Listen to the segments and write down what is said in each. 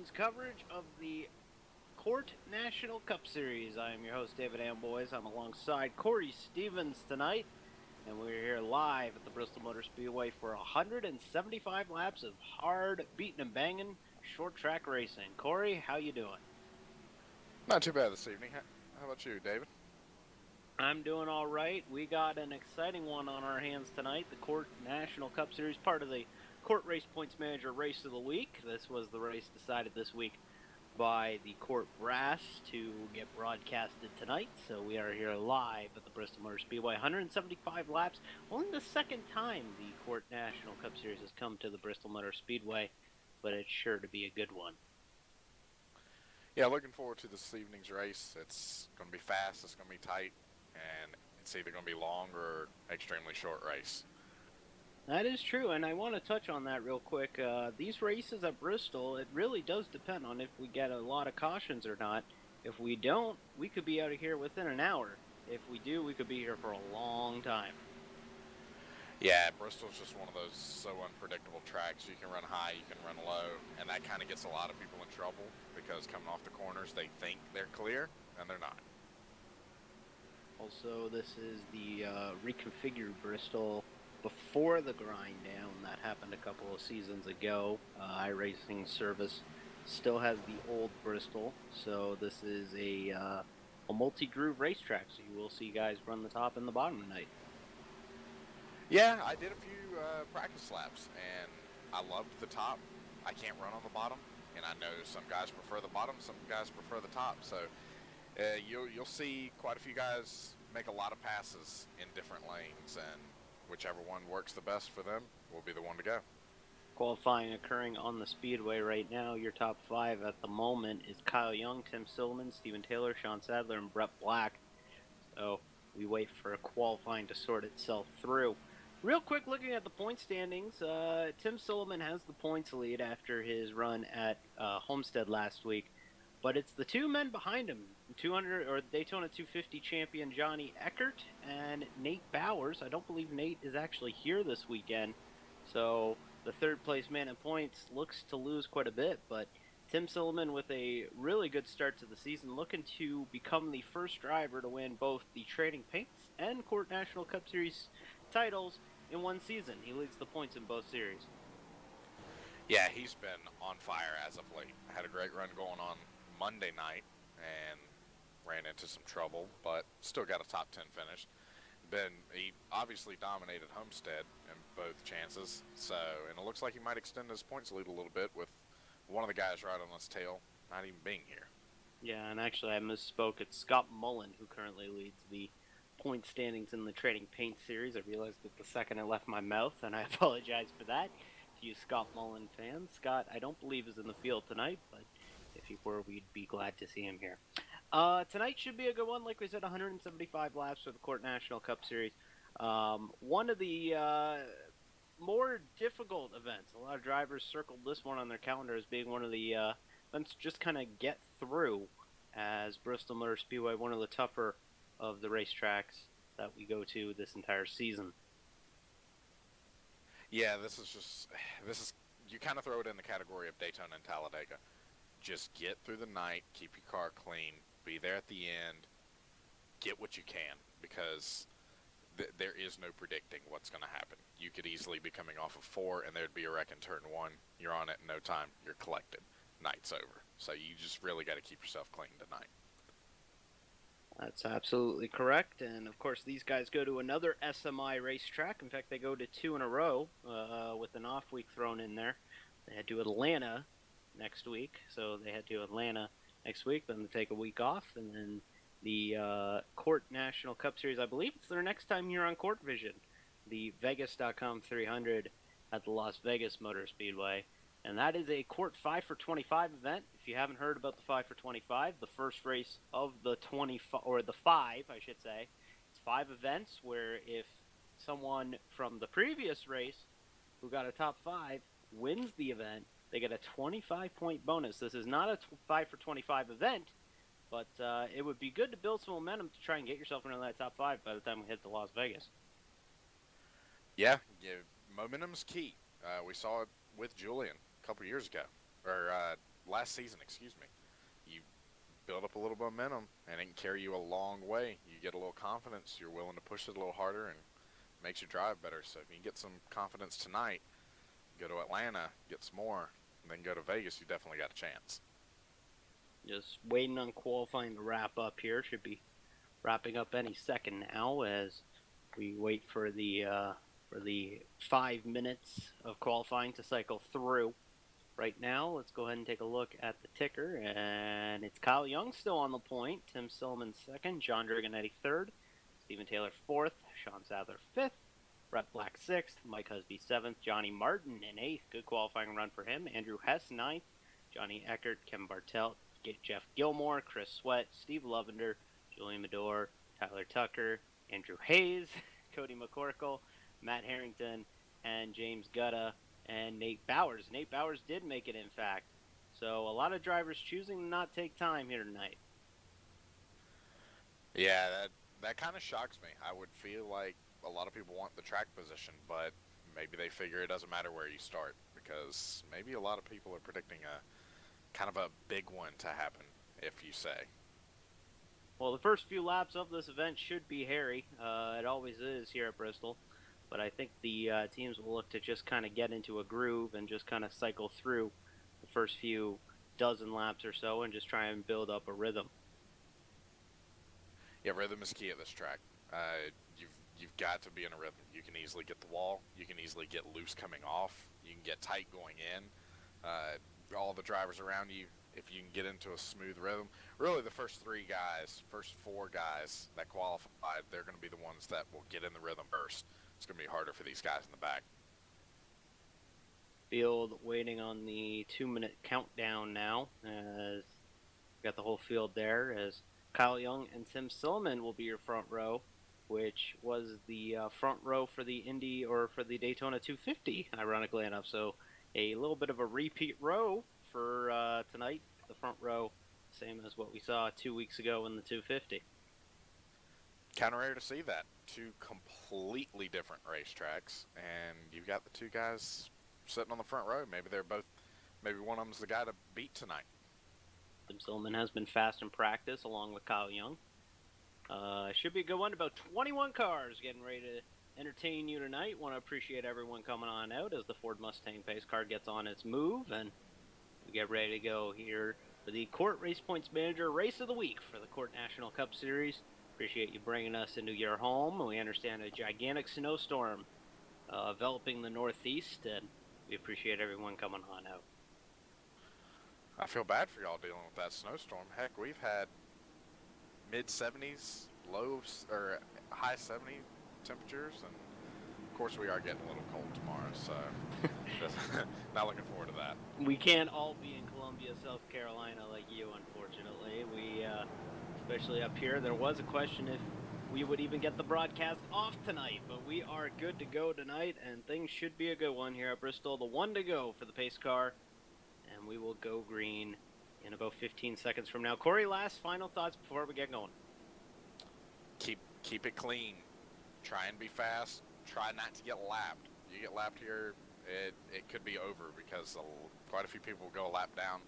begins coverage of the CORT National Cup Series. I am your host, David Amboys. I'm alongside Corey Stevens tonight, and we're here live at the Bristol Motor Speedway for 175 laps of hard beating and banging short track racing. Corey, how you doing? Not too bad this evening. How about you, David? I'm doing all right. We got an exciting one on our hands tonight. The CORT National Cup Series, part of the CORT Race Points Manager Race of the Week. This was the race decided this week by the CORT Brass to get broadcasted tonight. So we are here live at the Bristol Motor Speedway. 175 laps. Only the second time the CORT National Cup Series has come to the Bristol Motor Speedway, but it's sure to be a good one. Yeah, looking forward to this evening's race. It's going to be fast, it's going to be tight, and it's either going to be long or extremely short race. That is true, and I want to touch on that real quick. These races at Bristol, it really does depend on if we get a lot of cautions or not. If we don't, we could be out of here within an hour. If we do, we could be here for a long time. Yeah, Bristol's just one of those so unpredictable tracks. You can run high, you can run low, and that kind of gets a lot of people in trouble because coming off the corners, they think they're clear, and they're not. Also, this is the reconfigured Bristol before the grind down that happened a couple of seasons ago. iRacing Service still has the old Bristol, so this is a multi-groove racetrack. So you will see guys run the top and the bottom tonight. Yeah, I did a few practice laps, and I loved the top. I can't run on the bottom, and I know some guys prefer the bottom, some guys prefer the top. So you'll see quite a few guys make a lot of passes in different lanes, and whichever one works the best for them will be the one to go. Qualifying occurring on the speedway right now. Your top five at the moment is Kyle Young, Tim Silliman, Steven Taylor, Sean Sadler, and Brett Black. So we wait for qualifying to sort itself through. Real quick, looking at the point standings, Tim Silliman has the points lead after his run at Homestead last week, but it's the two men behind him, 200 or Daytona 250 champion Johnny Eckert and Nate Bowers. I don't believe Nate is actually here this weekend, so the third place man in points looks to lose quite a bit, but Tim Silliman with a really good start to the season, looking to become the first driver to win both the Trading Paints and CORT National Cup Series titles in one season. He leads the points in both series. Yeah, he's been on fire as of late. Had a great run going on Monday night and ran into some trouble, but still got a top 10 finish. He obviously dominated Homestead in both chances, and it looks like he might extend his points lead a little bit with one of the guys right on his tail not even being here. Yeah, and actually I misspoke. It's Scott Mullen who currently leads the point standings in the Trading Paint series. I realized it the second I left my mouth, and I apologize for that to you Scott Mullen fans. Scott, I don't believe is in the field tonight, but if he were, we'd be glad to see him here. Tonight should be a good one. Like we said, 175 laps for the CORT National Cup Series. One of the more difficult events. A lot of drivers circled this one on their calendar as being one of the events just kind of get through, as Bristol Motor Speedway, one of the tougher of the racetracks that we go to this entire season. Yeah, this is you kind of throw it in the category of Daytona and Talladega. Just get through the night, keep your car clean, be there at the end, get what you can, because there is no predicting what's going to happen. You could easily be coming off of 4 and there'd be a wreck in turn 1. You're on it in no time. You're collected. Night's over. So you just really got to keep yourself clean tonight. That's absolutely correct. And of course, these guys go to another SMI racetrack. In fact, they go to 2 in a row with an off week thrown in there. They head to Atlanta next week. So they head to Atlanta next week, then they take a week off, and then the CORT National Cup Series, I believe it's their next time here on CORT Vision, the Vegas.com 300 at the Las Vegas Motor Speedway. And that is a CORT 5 for 25 event. If you haven't heard about the 5 for 25, the first race of the 25, or the 5, I should say, it's 5 events where if someone from the previous race who got a top 5 wins the event, they get a 25-point bonus. This is not a 5 for 25 event, but it would be good to build some momentum to try and get yourself into that top 5 by the time we hit to Las Vegas. Yeah, momentum's key. We saw it with Julian a couple years ago, or last season, excuse me. You build up a little momentum, and it can carry you a long way. You get a little confidence. You're willing to push it a little harder, and makes your drive better. So if you can get some confidence tonight, go to Atlanta, get some more, and then go to Vegas, you definitely got a chance. Just waiting on qualifying to wrap up here. Should be wrapping up any second now as we wait for the 5 minutes of qualifying to cycle through. Right now, let's go ahead and take a look at the ticker, and it's Kyle Young still on the point, Tim Silliman second, John Dragonetti third, Stephen Taylor fourth, Sean Sadler fifth, Brett Black sixth, Mike Husby seventh, Johnny Martin in eighth, good qualifying run for him, Andrew Hess ninth, Johnny Eckert, Kevin Bartelt, Jeff Gilmore, Chris Sweat, Steve Lovender, Julian Medor, Tyler Tucker, Andrew Hayes, Cody McCorkle, Matt Harrington, and James Gutta, and Nate Bowers. Nate Bowers did make it, in fact. So a lot of drivers choosing to not take time here tonight. Yeah, that kind of shocks me. I would feel like a lot of people want the track position, but maybe they figure it doesn't matter where you start, because maybe a lot of people are predicting a kind of a big one to happen, if you say. Well, the first few laps of this event should be hairy. It always is here at Bristol. But I think the teams will look to just kind of get into a groove and just kind of cycle through the first few dozen laps or so and just try and build up a rhythm. Yeah, rhythm is key at this track. You've got to be in a rhythm. You can easily get the wall. You can easily get loose coming off. You can get tight going in. All the drivers around you, if you can get into a smooth rhythm. Really, the first four guys that qualified, they're going to be the ones that will get in the rhythm first. It's going to be harder for these guys in the back. Field waiting on the 2-minute countdown now as we got the whole field there as Kyle Young and Tim Silliman will be your front row, which was the front row for the Indy or for the Daytona 250, ironically enough. So a little bit of a repeat row for tonight. The front row, same as what we saw 2 weeks ago in the 250. Kind of rare to see that. Two completely different racetracks, and you've got the two guys sitting on the front row. Maybe one of them's the guy to beat tonight. Tim Silliman has been fast in practice along with Kyle Young. Should be a good one. About 21 cars getting ready to entertain you tonight. Want to appreciate everyone coming on out as the Ford Mustang pace car gets on its move, and we get ready to go here for the CORT Race Points Manager Race of the Week for the CORT National Cup Series. Appreciate you bringing us into your home. We understand a gigantic snowstorm enveloping the Northeast, and we appreciate everyone coming on out. I feel bad for y'all dealing with that snowstorm. Heck, we've had mid-70s, or high 70 temperatures, and of course we are getting a little cold tomorrow, so not looking forward to that. We can't all be in Columbia, South Carolina like you, unfortunately. We, especially up here, there was a question if we would even get the broadcast off tonight, but we are good to go tonight, and things should be a good one here at Bristol. The one to go for the pace car, and we will go green in about 15 seconds from now. Corey, last final thoughts before we get going. Keep it clean. Try and be fast. Try not to get lapped. You get lapped here, it could be over because quite a few people will go a lap down.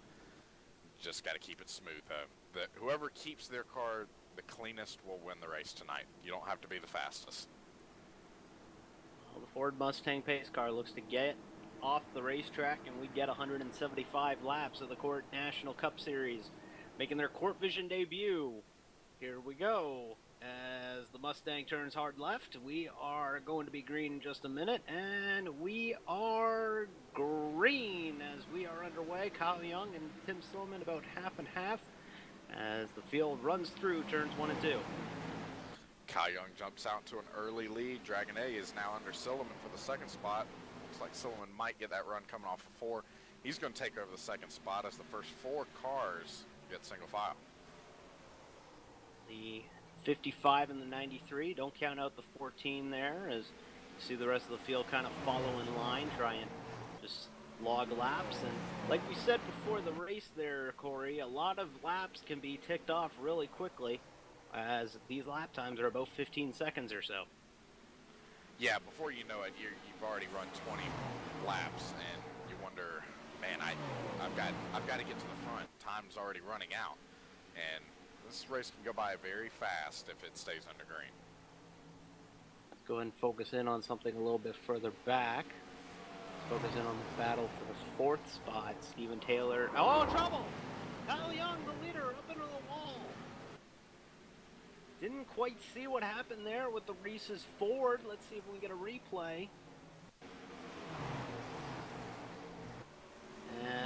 Just got to keep it smooth, though. Whoever keeps their car the cleanest will win the race tonight. You don't have to be the fastest. Well, the Ford Mustang pace car looks to get off the racetrack, and we get 175 laps of the CORT National Cup Series, making their CORT Vision debut. Here we go. As the Mustang turns hard left, we are going to be green in just a minute, and we are green as we are underway. Kyle Young and Tim Silliman about half and half as the field runs through turns 1 and 2. Kyle Young jumps out to an early lead. Dragon A is now under Silliman for the second spot. Looks like Silliman might get that run coming off of 4. He's going to take over the second spot as the first 4 cars get single file. The 55 and the 93, don't count out the 14 there as you see the rest of the field kind of follow in line, try and just log laps. And like we said before the race there, Corey, a lot of laps can be ticked off really quickly as these lap times are about 15 seconds or so. Yeah, before you know it, you've already run 20 laps, and you wonder man, I've got to get to the front. Time's already running out, and this race can go by very fast if it stays under green. Let's go ahead and focus in on something a little bit further back. Let's focus in on the battle for the 4th spot. Steven Taylor. Oh, trouble! Kyle Young, the leader, up into the wall. Didn't quite see what happened there with the Reese's Ford. Let's see if we can get a replay.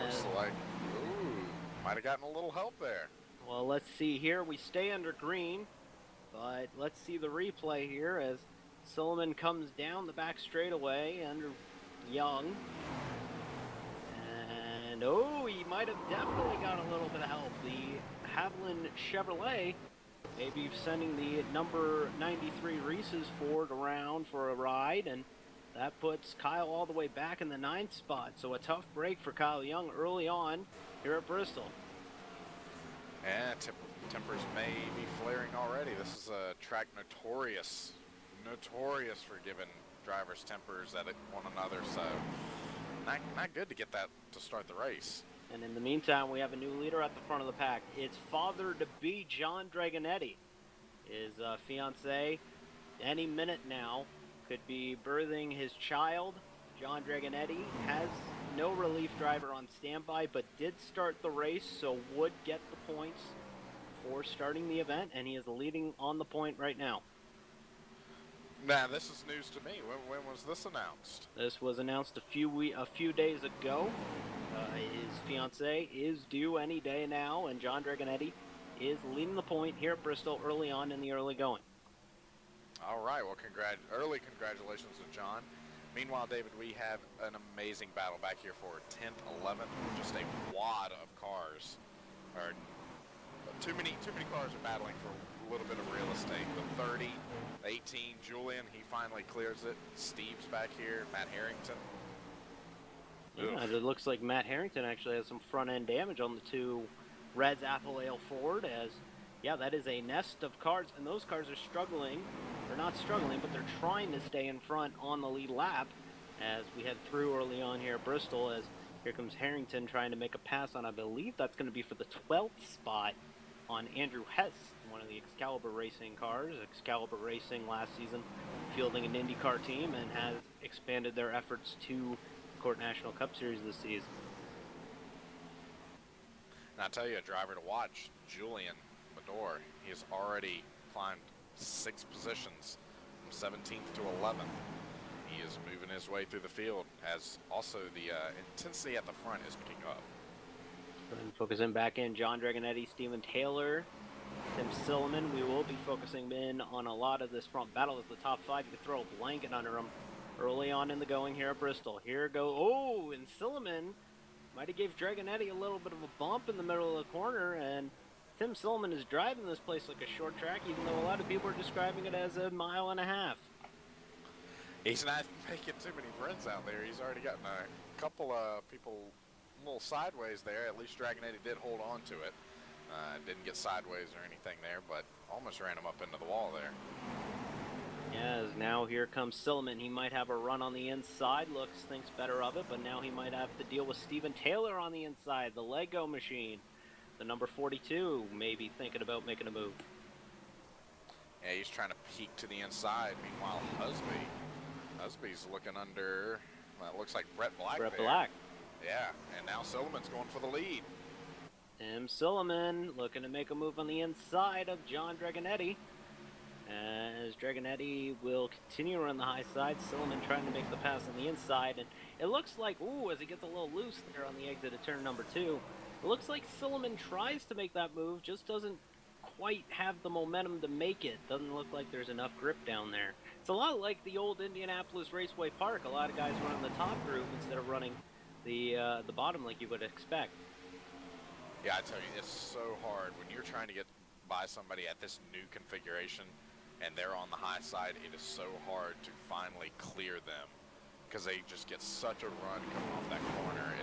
Looks like, ooh, might have gotten a little help there. Well, let's see here. We stay under green, but let's see the replay here as Silliman comes down the back straightaway under Young. And, oh, he might have definitely got a little bit of help. The Haviland Chevrolet maybe sending the number 93 Reese's Ford around for a ride, and that puts Kyle all the way back in the 9th spot. So a tough break for Kyle Young early on here at Bristol. And tempers may be flaring already. This is a track notorious for giving drivers tempers at one another. So not good to get that to start the race. And in the meantime, we have a new leader at the front of the pack. It's father-to-be John Dragonetti. His fiancée, any minute now, could be birthing his child. John Dragonetti has no relief driver on standby, but did start the race, so would get the points for starting the event, and he is leading on the point right now. Nah, this is news to me. When was this announced? This was announced a few days ago. His fiancée is due any day now, and John Dragonetti is leading the point here at Bristol early on in the early going. All right, well, early congratulations to John. Meanwhile, David, we have an amazing battle back here for 10th, 11th, just a wad of cars. Or too many cars are battling for a little bit of real estate. The 30, 18, Julian, he finally clears it. Steve's back here, Matt Harrington. Yeah, it looks like Matt Harrington actually has some front-end damage on the two Reds Apple Ale Ford as, yeah, that is a nest of cars, and those cars are struggling. They're not struggling, but they're trying to stay in front on the lead lap as we head through early on here at Bristol as here comes Harrington trying to make a pass on, I believe that's going to be for the 12th spot on Andrew Hess, one of the Excalibur Racing cars. Excalibur Racing last season fielding an IndyCar team and has expanded their efforts to CORT National Cup Series this season. And I'll tell you, a driver to watch, Julian Medor. He has already climbed 6 positions from 17th to 11th. He is moving his way through the field as also the intensity at the front is picking up. And focusing back in, John Dragonetti, Steven Taylor, Tim Silliman. We will be focusing in on a lot of this front battle as the top 5. You can throw a blanket under them early on in the going here at Bristol. Here go, oh, and Silliman might have gave Dragonetti a little bit of a bump in the middle of the corner, and Tim Silliman is driving this place like a short track, even though a lot of people are describing it as a mile and a half. He's not making too many friends out there. He's already gotten a couple of people a little sideways there. At least Dragonetti did hold on to it. Didn't get sideways or anything there, but almost ran him up into the wall there. Yeah, now here comes Silliman. He might have a run on the inside. Thinks better of it, but now he might have to deal with Steven Taylor on the inside, the Lego machine. The number 42 maybe thinking about making a move. Yeah, he's trying to peek to the inside. Meanwhile, Husby's looking under, well, it looks like Brett Black Brett there. Black. Yeah, and now Silliman's going for the lead. Tim Silliman looking to make a move on the inside of John Dragonetti. As Dragonetti will continue around the high side, Silliman trying to make the pass on the inside, and it looks like, ooh, as he gets a little loose there on the exit of turn number 2, it looks like Silliman tries to make that move, just doesn't quite have the momentum to make it. Doesn't look like there's enough grip down there. It's a lot like the old Indianapolis Raceway Park. A lot of guys running the top groove instead of running the bottom like you would expect. Yeah, I tell you, it's so hard when you're trying to get by somebody at this new configuration and they're on the high side. It is so hard to finally clear them because they just get such a run coming off that corner.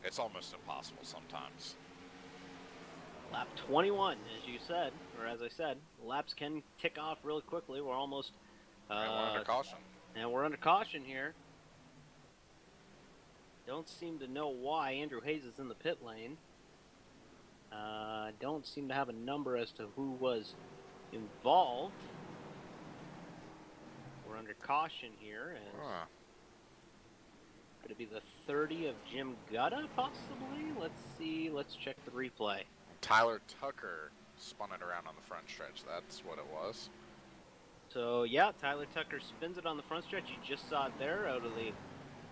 It's almost impossible sometimes. Lap 21, as you said, or as I said, laps can tick off really quickly. We're almost... and we're under caution. And we're under caution here. Don't seem to know why. Andrew Hayes is in the pit lane. Don't seem to have a number as to who was involved. We're under caution here. Huh. Could it be the 30 of Jim Gutta, possibly? Let's see. Let's check the replay. Tyler Tucker spun it around on the front stretch. That's what it was. So, yeah, Tyler Tucker spins it on the front stretch. You just saw it there out of the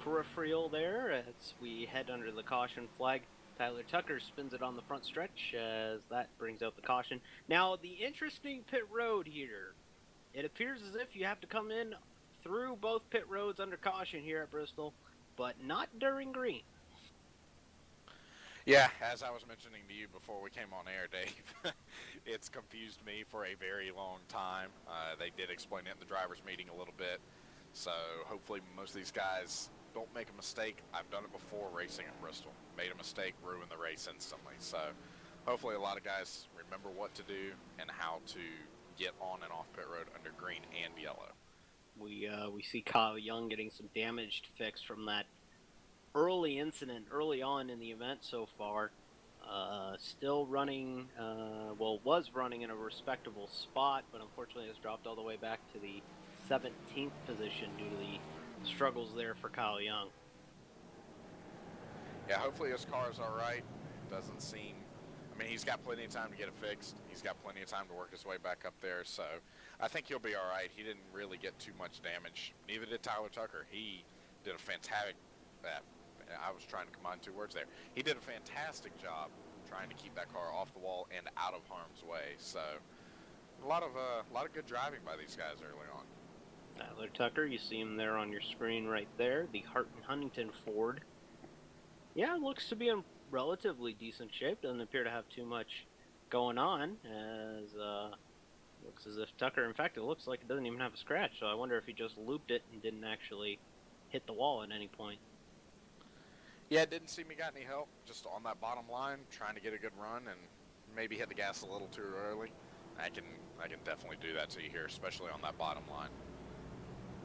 peripheral there as we head under the caution flag. Tyler Tucker spins it on the front stretch as that brings out the caution. Now, the interesting pit road here, it appears as if you have to come in through both pit roads under caution here at Bristol, but not during green. Yeah, as I was mentioning to you before we came on air, Dave, it's confused me for a very long time. They did explain it in the driver's meeting a little bit, so hopefully most of these guys don't make a mistake. I've done it before racing at Bristol. Made a mistake, ruined the race instantly. So hopefully a lot of guys remember what to do and how to get on and off pit road under green and yellow. We see Kyle Young getting some damage fixed from that early incident early on in the event so far. Still running, was running in a respectable spot, but unfortunately has dropped all the way back to the 17th position due to the struggles there for Kyle Young. Yeah, hopefully his car is all right. Doesn't seem... I mean, he's got plenty of time to get it fixed. He's got plenty of time to work his way back up there, so I think he'll be all right. He didn't really get too much damage. Neither did Tyler Tucker. He did a fantastic... I was trying to combine two words there. He did a fantastic job trying to keep that car off the wall and out of harm's way. So a lot of good driving by these guys early on. Tyler Tucker, you see him there on your screen right there, the Huntington Ford. Yeah, looks to be in relatively decent shape. Doesn't appear to have too much going on, as looks as if Tucker, in fact, it looks like it doesn't even have a scratch, so I wonder if he just looped it and didn't actually hit the wall at any point. Yeah, it didn't seem he got any help, just on that bottom line, trying to get a good run and maybe hit the gas a little too early. I can definitely do that to you here, especially on that bottom line.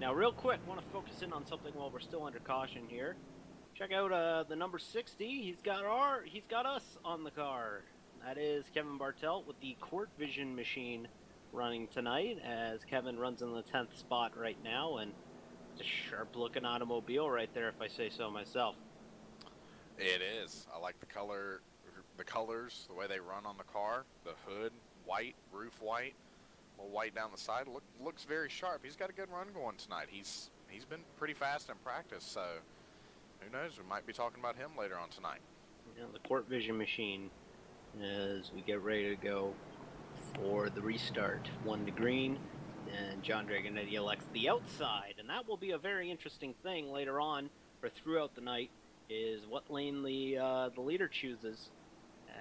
Now, real quick, want to focus in on something while we're still under caution here. Check out the number 60. He's got us on the card. That is Kevin Bartelt with the CORT Vision machine running tonight, as Kevin runs in the 10th spot right now, and it's a sharp-looking automobile right there, if I say so myself. It is. I like the colors, the way they run on the car. The hood, white, roof white, a little white down the side. Looks very sharp. He's got a good run going tonight. He's been pretty fast in practice, so who knows? We might be talking about him later on tonight. Yeah, the CORT Vision machine, as we get ready to go for the restart. 1 to green, and John Dragonetti elects the outside, and that will be a very interesting thing later on, or throughout the night, is what lane the leader chooses,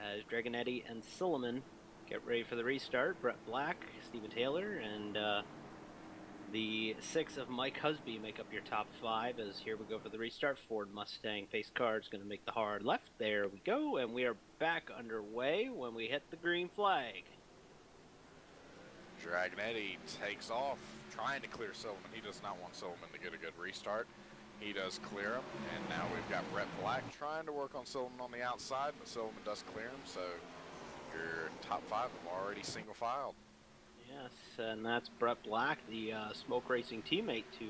as Dragonetti and Silliman get ready for the restart. Brett Black, Stephen Taylor, and the 6 of Mike Husby make up your top 5, as here we go for the restart. Ford Mustang pace car is going to make the hard left. There we go, and we are back underway when we hit the green flag. Dragonetti takes off, trying to clear Silliman. He does not want Silliman to get a good restart. He does clear him, and now we've got Brett Black trying to work on Silliman on the outside, but Silliman does clear him, so your top 5 have already single-filed. Yes, and that's Brett Black, the Smoke Racing teammate to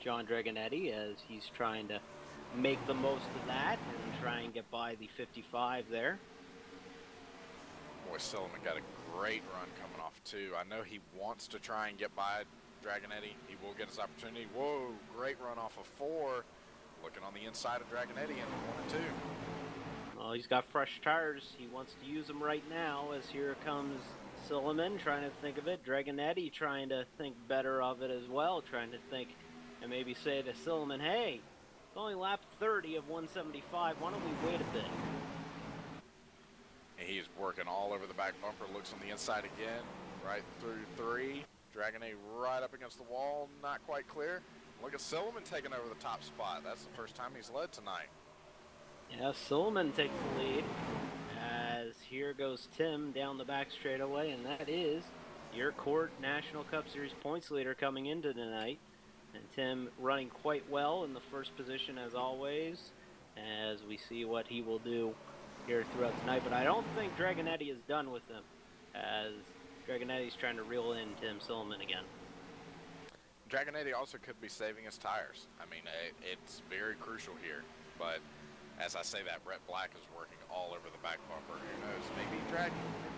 John Dragonetti, as he's trying to make the most of that and try and get by the 55 there. Boy, Silliman got a great run coming off, too. I know he wants to try and get by Dragonetti. He will get his opportunity. Whoa, great run off of 4. Looking on the inside of Dragonetti in 1 and 2. Well, he's got fresh tires. He wants to use them right now, as here comes Silliman trying to think of it. Dragonetti trying to think better of it as well, trying to think and maybe say to Silliman, hey, it's only lap 30 of 175. Why don't we wait a bit? And he is working all over the back bumper. Looks on the inside again, right through 3. Dragonetti right up against the wall, not quite clear. Look at Silliman taking over the top spot. That's the first time he's led tonight. Yeah, Silliman takes the lead, as here goes Tim down the back straightaway, and that is your CORT National Cup Series points leader coming into tonight. And Tim running quite well in the first position as always. as we see what he will do here throughout tonight. But I don't think Dragonetti is done with him, as Dragonetti's trying to reel in Tim Silliman again. Dragonetti also could be saving his tires. I mean, it's very crucial here. But as I say that, Brett Black is working all over the back bumper. Who knows? Maybe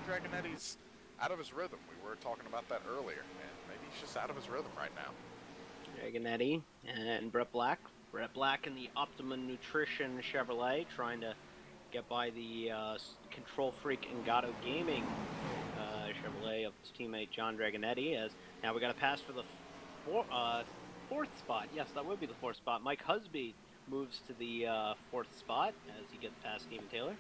Dragonetti's out of his rhythm. We were talking about that earlier. And maybe he's just out of his rhythm right now. Dragonetti and Brett Black. Brett Black in the Optimum Nutrition Chevrolet, trying to get by the control freak Engato Gaming Chevrolet of his teammate John Dragonetti. As now we got a pass for the fourth spot. Yes, that would be the fourth spot. Mike Husby moves to the fourth spot as he gets past Steven Taylor.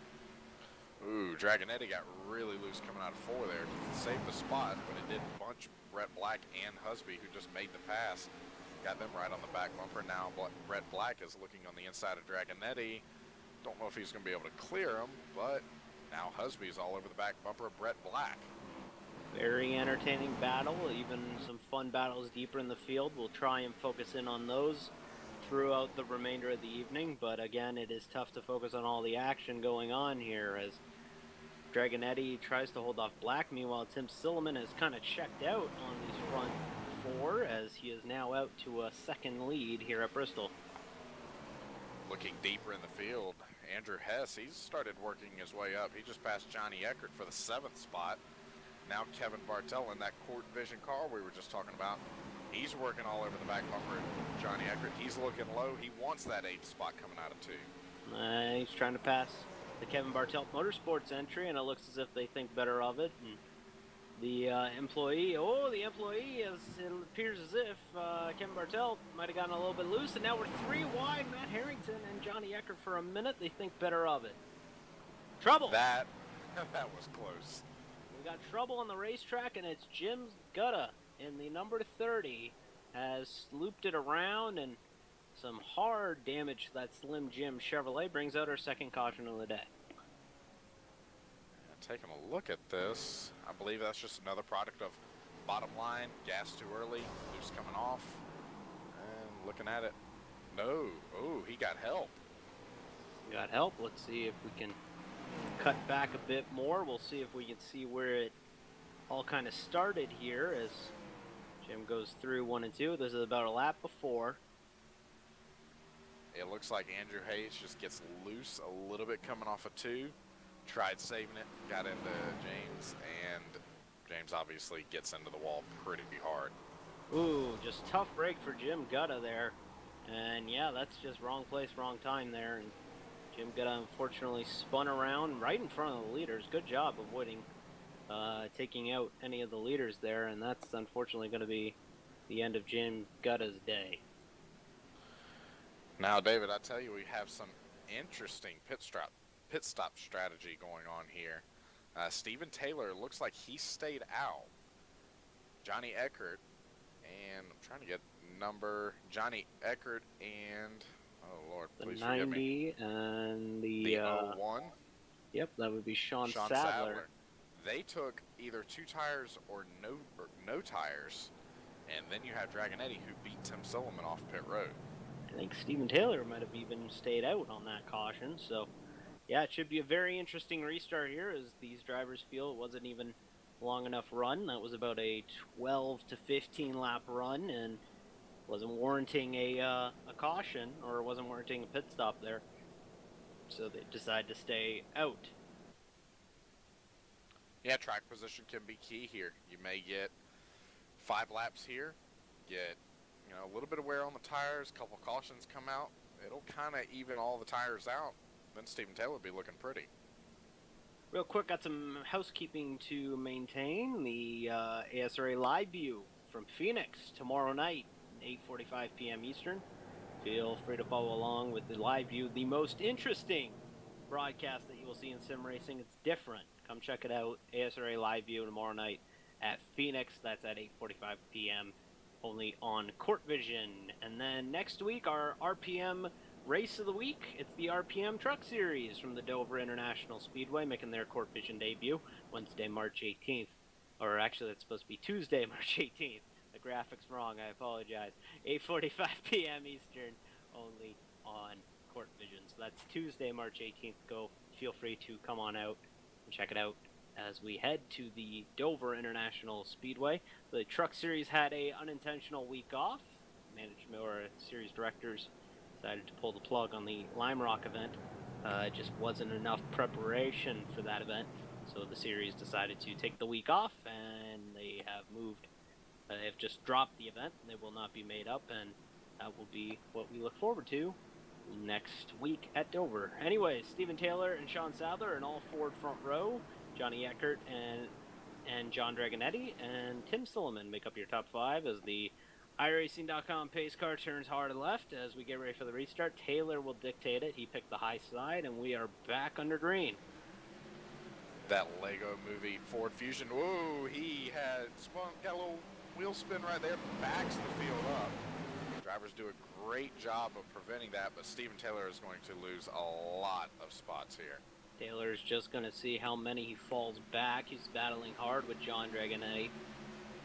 Ooh, Dragonetti got really loose coming out of 4 there. Saved the spot, but it did bunch Brett Black and Husby, who just made the pass. Got them right on the back bumper. Now Brett Black is looking on the inside of Dragonetti. Don't know if he's going to be able to clear him, but now Husby's all over the back bumper of Brett Black. Very entertaining battle, even some fun battles deeper in the field. We'll try and focus in on those throughout the remainder of the evening, but again, it is tough to focus on all the action going on here as Dragonetti tries to hold off Black. Meanwhile, Tim Silliman has kind of checked out on these front 4 as he is now out to a second lead here at Bristol. Looking deeper in the field, Andrew Hess, he's started working his way up. He just passed Johnny Eckert for the 7th spot. Now Kevin Bartel in that Court Vision car we were just talking about. He's working all over the back bumper of Johnny Eckert. He's looking low. He wants that 8th spot coming out of 2. He's trying to pass the Kevin Bartel Motorsports entry, and it looks as if they think better of it. And the employee, it appears as if Kevin Bartel might have gotten a little bit loose, and now we're 3 wide. Matt Harrington and Johnny Eckert for a minute. They think better of it. Trouble! That was close. We got trouble on the racetrack, and it's Jim Gutta in the number 30 has looped it around, and some hard damage to that Slim Jim Chevrolet brings out our second caution of the day. Taking a look at this, I believe that's just another product of bottom line, gas too early, loose coming off, and looking at it, no, oh, he got help. We got help. Let's see if we can cut back a bit more. We'll see if we can see where it all kind of started here as Jim goes through 1 and 2. This is about a lap before. It looks like Andrew Hayes just gets loose a little bit coming off of 2. Tried saving it, got into James, and James obviously gets into the wall pretty hard. Ooh, just tough break for Jim Gutta there. And yeah, that's just wrong place, wrong time there. And Jim Gutta unfortunately spun around right in front of the leaders. Good job avoiding taking out any of the leaders there, and that's unfortunately going to be the end of Jim Gutta's day. Now, David, I tell you, we have some interesting pit stop strategy going on here. Steven Taylor looks like he stayed out. Johnny Eckert, and I'm trying to get number, Johnny Eckert and, oh Lord, please forgive me. The 90 and the 01. Yep, that would be Sean Sadler. They took either 2 tires or no tires, and then you have Dragonetti who beat Tim Silliman off pit road. I think Steven Taylor might have even stayed out on that caution, so yeah, it should be a very interesting restart here as these drivers feel it wasn't even long enough run. That was about a 12 to 15 lap run and wasn't warranting a caution, or wasn't warranting a pit stop there. So they decided to stay out. Yeah, track position can be key here. You may get 5 laps here, get a little bit of wear on the tires, a couple cautions come out. It'll kind of even all the tires out. Then Steven Taylor will be looking pretty. Real quick, got some housekeeping to maintain. The ASRA live view from Phoenix tomorrow night, 8:45 p.m. Eastern. Feel free to follow along with the live view, the most interesting broadcast that you will see in sim racing. It's different. Come check it out. ASRA live view tomorrow night at Phoenix. That's at 8:45 p.m. only on Court Vision. And then next week, our RPM race of the week. It's the RPM Truck Series from the Dover International Speedway, making their Court Vision debut Wednesday, March 18th. Or actually, it's supposed to be Tuesday, March 18th. The graphic's wrong. I apologize. 8:45 p.m. Eastern, only on CORT Vision. So that's Tuesday, March 18th. Go, feel free to come on out and check it out as we head to the Dover International Speedway. The Truck Series had a unintentional week off. Management or series directors decided to pull the plug on the Lime Rock event. It just wasn't enough preparation for that event, so the series decided to take the week off, and they have moved. They have just dropped the event. They will not be made up, and that will be what we look forward to next week at Dover. Anyways, Stephen Taylor and Sean Sadler in all Ford front row. Johnny Eckert and John Dragonetti and Tim Silliman make up your top 5 as the iRacing.com pace car turns hard left as we get ready for the restart. Taylor will dictate it. He picked the high side, and we are back under green. That Lego movie Ford Fusion, whoa, he got a little wheel spin right there, backs the field up. Drivers do a great job of preventing that, but Stephen Taylor is going to lose a lot of spots here. Taylor's just going to see how many he falls back. He's battling hard with John Dragonetti.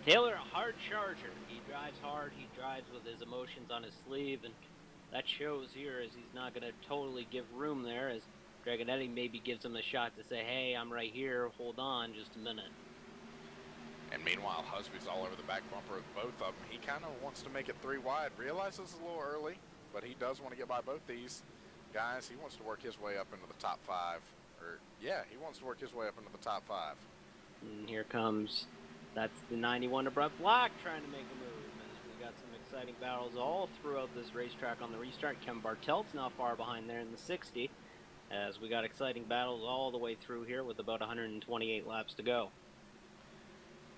Taylor, a hard charger. He drives hard. He drives with his emotions on his sleeve, and that shows here as he's not going to totally give room there, as Dragonetti maybe gives him a shot to say, hey, I'm right here. Hold on just a minute. And meanwhile, Husby's all over the back bumper of both of them. He kind of wants to make it 3 wide. Realizes it's a little early, but he does want to get by both these guys. He wants to work his way up into the top 5. He wants to work his way up into the top 5. And here comes, that's the 91 to Brett Black trying to make a move. And we got some exciting battles all throughout this racetrack on the restart. Kevin Bartelt's not far behind there in the 60, as we got exciting battles all the way through here with about 128 laps to go.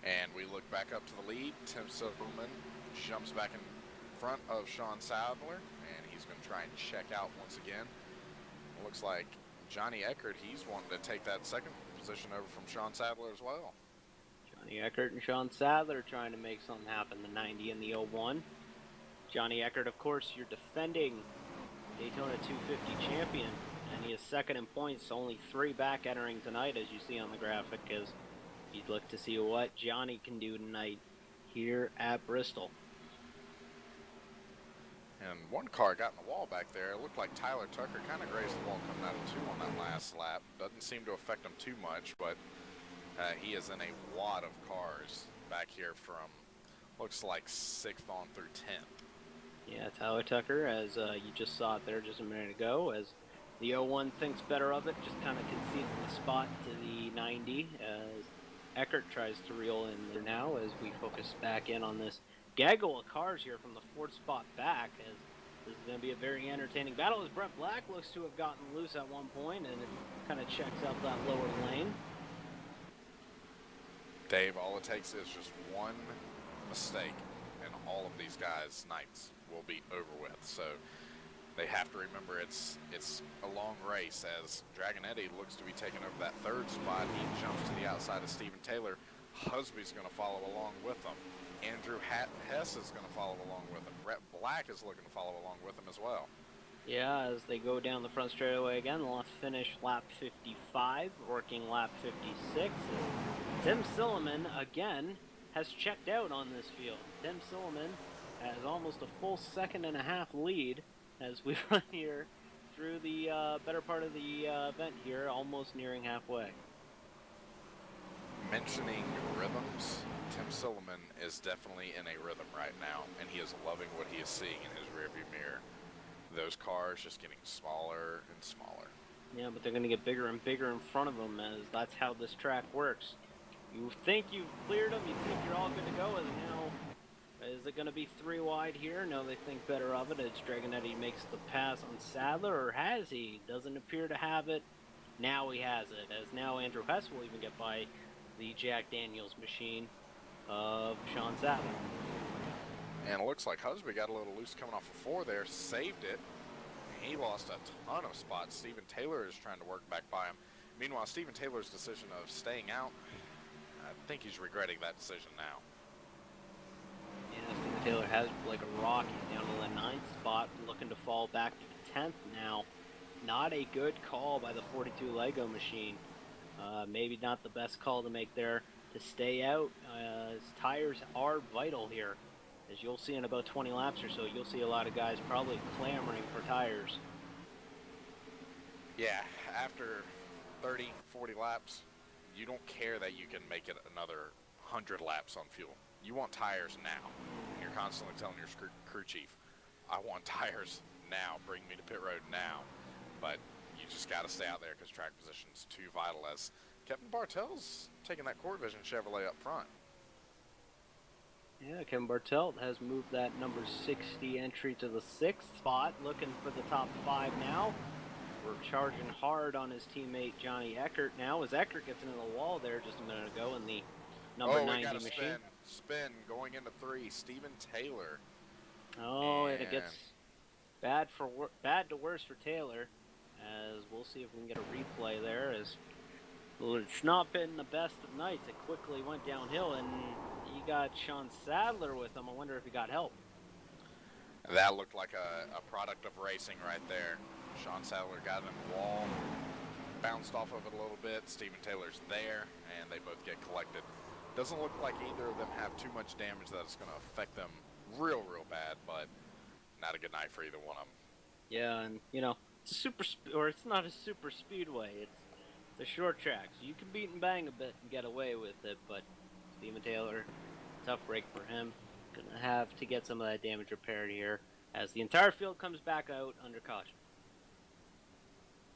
And we look back up to the lead. Tim Silverman jumps back in front of Sean Sadler, and he's going to try and check out once again. It looks like Johnny Eckert, he's wanting to take that second position over from Sean Sadler as well. Johnny Eckert and Sean Sadler trying to make something happen, the 90 and the 01. Johnny Eckert, of course, your defending Daytona 250 champion, and he is second in points, only 3 back entering tonight, as you see on the graphic, as you'd look to see what Johnny can do tonight here at Bristol. And one car got in the wall back there. It looked like Tyler Tucker kind of grazed the wall coming out of 2 on that last lap. Doesn't seem to affect him too much, but he is in a wad of cars back here from, looks like 6th on through 10th. Yeah, Tyler Tucker, as you just saw it there just a minute ago, as the 01 thinks better of it, just kind of concedes the spot to the 90, as Eckert tries to reel in there now as we focus back in on this gaggle of cars here from the 4th spot back, as this is going to be a very entertaining battle as Brett Black looks to have gotten loose at one point, and it kind of checks out that lower lane. Dave, all it takes is just one mistake, and all of these guys' nights will be over with. So they have to remember it's a long race, as Dragonetti looks to be taking over that 3rd spot. He jumps to the outside of Stephen Taylor. Husby's going to follow along with him. Andrew Hess is going to follow along with him. Brett Black is looking to follow along with him as well. Yeah, as they go down the front straightaway again, they'll finish lap 55, working lap 56. Tim Silliman, again, has checked out on this field. Tim Silliman has almost a full 1.5 second lead as we run here through the better part of the event here, almost nearing halfway. Mentioning rhythms, Tim Silliman is definitely in a rhythm right now, and he is loving what he is seeing in his rearview mirror. Those cars just getting smaller and smaller. Yeah, but they're going to get bigger and bigger in front of them, as that's how this track works. You think you've cleared them, you think you're all good to go, and now, is it going to be 3 wide here? No, they think better of it as Dragonetti makes the pass on Sadler, or has he? Doesn't appear to have it. Now he has it, as now Andrew Hess will even get by the Jack Daniels machine of Sean Sadler. And it looks like Husby got a little loose coming off of 4 there, saved it. He lost a ton of spots. Stephen Taylor is trying to work back by him. Meanwhile, Stephen Taylor's decision of staying out, I think he's regretting that decision now. Yeah, Stephen Taylor has like a rocket down to the 9th spot, looking to fall back to the 10th now. Not a good call by the 42 Lego machine. Maybe not the best call to make there to stay out. His tires are vital here. As you'll see in about 20 laps or so, you'll see a lot of guys probably clamoring for tires. Yeah, after 30, 40 laps, you don't care that you can make it another 100 laps on fuel. You want tires now. And you're constantly telling your crew chief, I want tires now. Bring me to pit road now. But you just got to stay out there because track position's too vital, as Kevin Bartel's taking that Court Vision Chevrolet up front. Yeah, Kevin Bartelt has moved that number 60 entry to the 6th spot, looking for the top 5 now. We're charging hard on his teammate Johnny Eckert now, as Eckert gets into the wall there just a minute ago in the number 90 we got a machine. Spin going into 3, Steven Taylor. Oh, and it gets bad to worse for Taylor, as we'll see if we can get a replay there, as well, it's not been the best of nights. It quickly went downhill, and he got Sean Sadler with him. I wonder if he got help. That looked like a product of racing right there. Sean Sadler got in the wall, bounced off of it a little bit. Steven Taylor's there, and they both get collected. Doesn't look like either of them have too much damage that it's going to affect them real bad, but not a good night for either one of them. Yeah, and it's it's not a super speedway. It's the short track, so you can beat and bang a bit and get away with it. But Steven Taylor, tough break for him. Gonna have to get some of that damage repaired here, as the entire field comes back out under caution.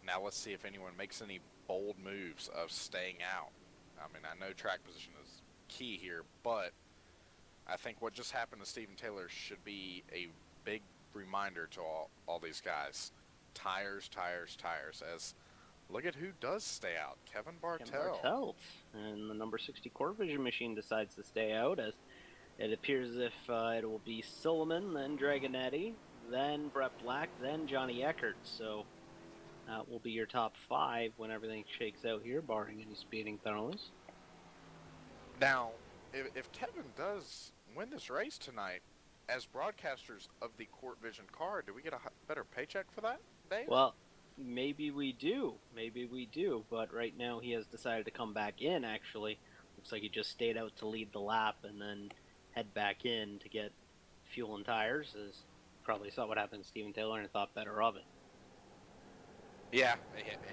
Now let's see if anyone makes any bold moves of staying out. I mean, I know track position is key here, but I think what just happened to Steven Taylor should be a big reminder to all these guys. Tires, as look at who does stay out. Kevin Bartelt. And the number 60 Court Vision machine decides to stay out, as it appears as if it will be Silliman, then Dragonetti, then Brett Black, then Johnny Eckert. So that will be your top 5 when everything shakes out here, barring any speeding penalties. Now, if Kevin does win this race tonight, as broadcasters of the Court Vision car, do we get a better paycheck for that, Dave? Well, maybe we do. But right now he has decided to come back in, actually. Looks like he just stayed out to lead the lap and then head back in to get fuel and tires, as probably saw what happened to Steven Taylor and thought better of it. Yeah,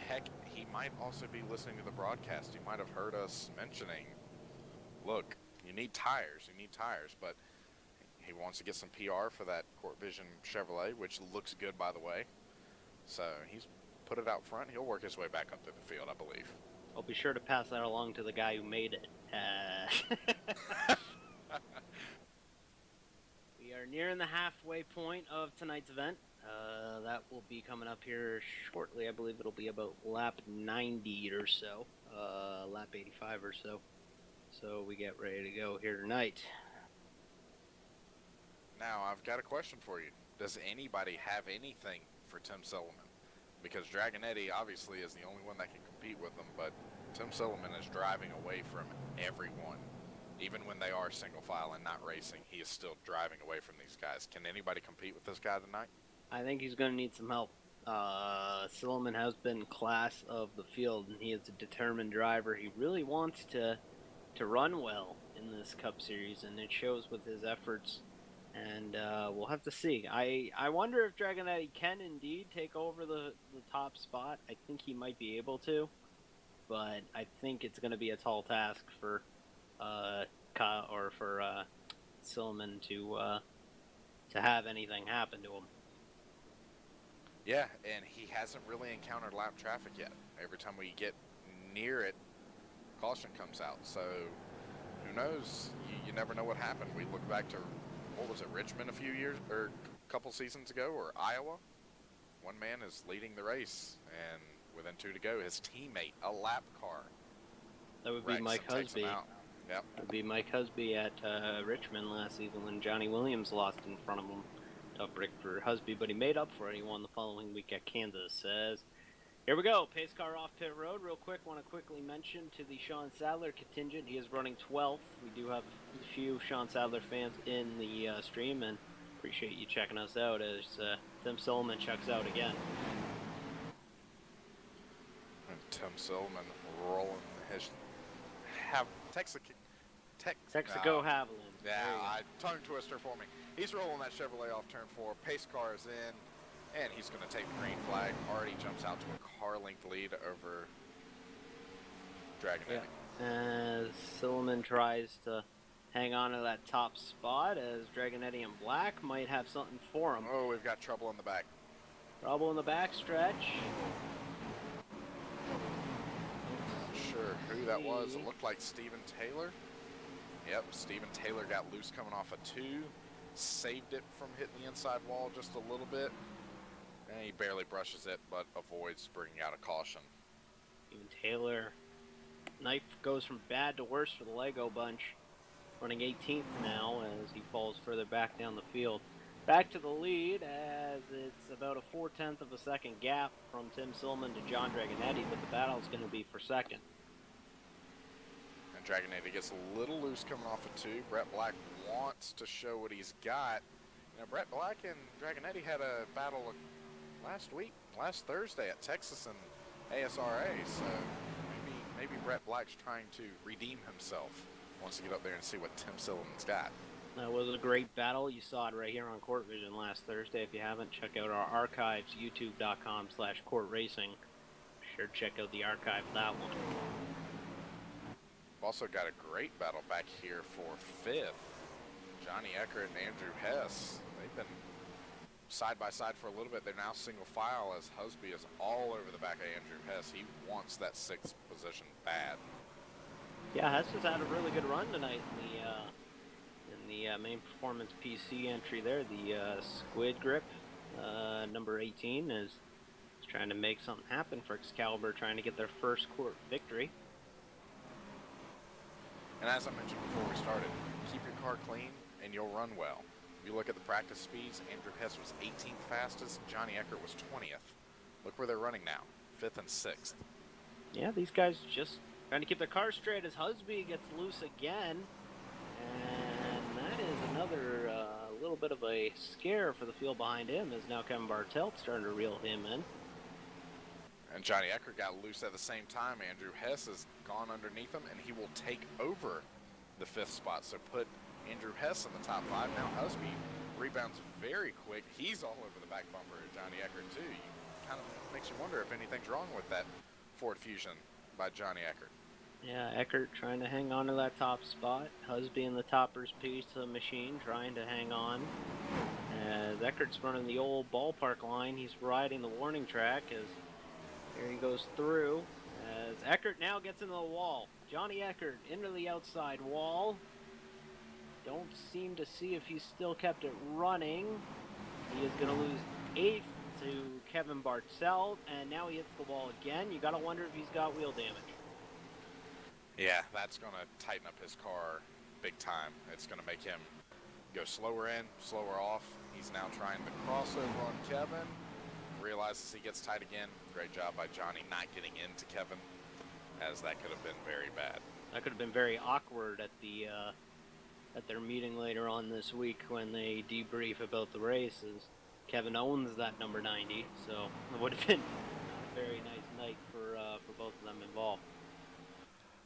heck, he might also be listening to the broadcast. He might have heard us mentioning, look, you need tires, but he wants to get some PR for that Court Vision Chevrolet, which looks good, by the way. So he's put it out front. He'll work his way back up to the field, I believe. I'll be sure to pass that along to the guy who made it. We are nearing the halfway point of tonight's event. That will be coming up here shortly. I believe it'll be about lap 90 or so, lap 85 or so. So we get ready to go here tonight. Now, I've got a question for you. Does anybody have anything for Tim Silliman? Because Dragonetti obviously is the only one that can compete with him, but Tim Silliman is driving away from everyone. Even when they are single file and not racing, he is still driving away from these guys. Can anybody compete with this guy tonight? I think he's going to need some help. Silliman has been class of the field, and he is a determined driver. He really wants to run well in this Cup Series, and it shows with his efforts. And we'll have to see. I wonder if Dragonetti can indeed take over the top spot. I think he might be able to, but I think it's going to be a tall task for Silliman to have anything happen to him. Yeah, and he hasn't really encountered lap traffic yet. Every time we get near it, caution comes out. So who knows? You never know what happened. We look back to, what was it, Richmond a couple seasons ago, or Iowa? One man is leading the race, and within 2 to go, his teammate, a lap car, that would be Mike Husby. Yep. That would be Mike Husby at Richmond last season when Johnny Williams lost in front of him. Tough break for Husby, but he made up for it. He won the following week at Kansas. Says, here we go. Pace car off pit road. Real quick, want to quickly mention to the Sean Sadler contingent, he is running 12th. We do have a few Sean Sadler fans in the stream, and appreciate you checking us out as Tim Silliman checks out again. And Tim Silliman rolling his Texaco Haviland. Yeah, tongue twister for me. He's rolling that Chevrolet off turn 4. Pace car is in. And he's going to take the green flag. Already jumps out to a car length lead over Dragon Eddie. As Silliman tries to hang on to that top spot, as Dragon Eddie in black might have something for him. Oh, we've got trouble in the back. Trouble in the backstretch. Not sure who that was. It looked like Steven Taylor. Yep, Steven Taylor got loose coming off a 2. Saved it from hitting the inside wall just a little bit. And he barely brushes it, but avoids bringing out a caution. Steven Taylor. Knife goes from bad to worse for the Lego bunch. Running 18th now as he falls further back down the field. Back to the lead as it's about a 4/10 of a second gap from Tim Silliman to John Dragonetti, but the battle's going to be for second. And Dragonetti gets a little loose coming off a 2. Brett Black wants to show what he's got. You know, Brett Black and Dragonetti had a battle last Thursday at Texas and ASRA, so maybe Brett Black's trying to redeem himself. Wants to get up there and see what Tim Silliman's got. That was a great battle. You saw it right here on Court Vision last Thursday. If you haven't, check out our archives, youtube.com/courtracing. Sure, check out the archive of that one. We've also got a great battle back here for 5th. Johnny Eckert and Andrew Hess. They've been side by side for a little bit. They're now single file as Husby is all over the back of Andrew Hess. He wants that 6th position bad. Yeah, Hess has had a really good run tonight in the main performance PC entry there. The Squid Grip, number 18, is trying to make something happen for Excalibur, trying to get their first court victory. And as I mentioned before we started, keep your car clean and you'll run well. If you look at the practice speeds, Andrew Hess was 18th fastest, Johnny Eckert was 20th. Look where they're running now, 5th and 6th. Yeah, these guys just trying to keep their car straight as Husby gets loose again. And that is another little bit of a scare for the field behind him, as now Kevin Bartelt starting to reel him in. And Johnny Eckert got loose at the same time. Andrew Hess has gone underneath him, and he will take over the 5th spot. So put Andrew Hess in the top 5. Now Husby rebounds very quick. He's all over the back bumper of Johnny Eckert, too. Kind of makes you wonder if anything's wrong with that Ford Fusion by Johnny Eckert. Yeah, Eckert trying to hang on to that top spot. Husby in the topper's piece of machine trying to hang on. As Eckert's running the old ballpark line, he's riding the warning track as here he goes through. As Eckert now gets into the wall. Johnny Eckert into the outside wall. Don't seem to see if he's still kept it running. He is going to lose 8th to Kevin Bartelt, and now he hits the wall again. You got to wonder if he's got wheel damage. Yeah, that's going to tighten up his car big time. It's going to make him go slower in, slower off. He's now trying to cross over on Kevin. Realizes he gets tight again. Great job by Johnny not getting into Kevin, as that could have been very bad. That could have been very awkward at their meeting later on this week when they debrief about the races. Kevin owns that number 90, so it would have been a very nice night for both of them involved.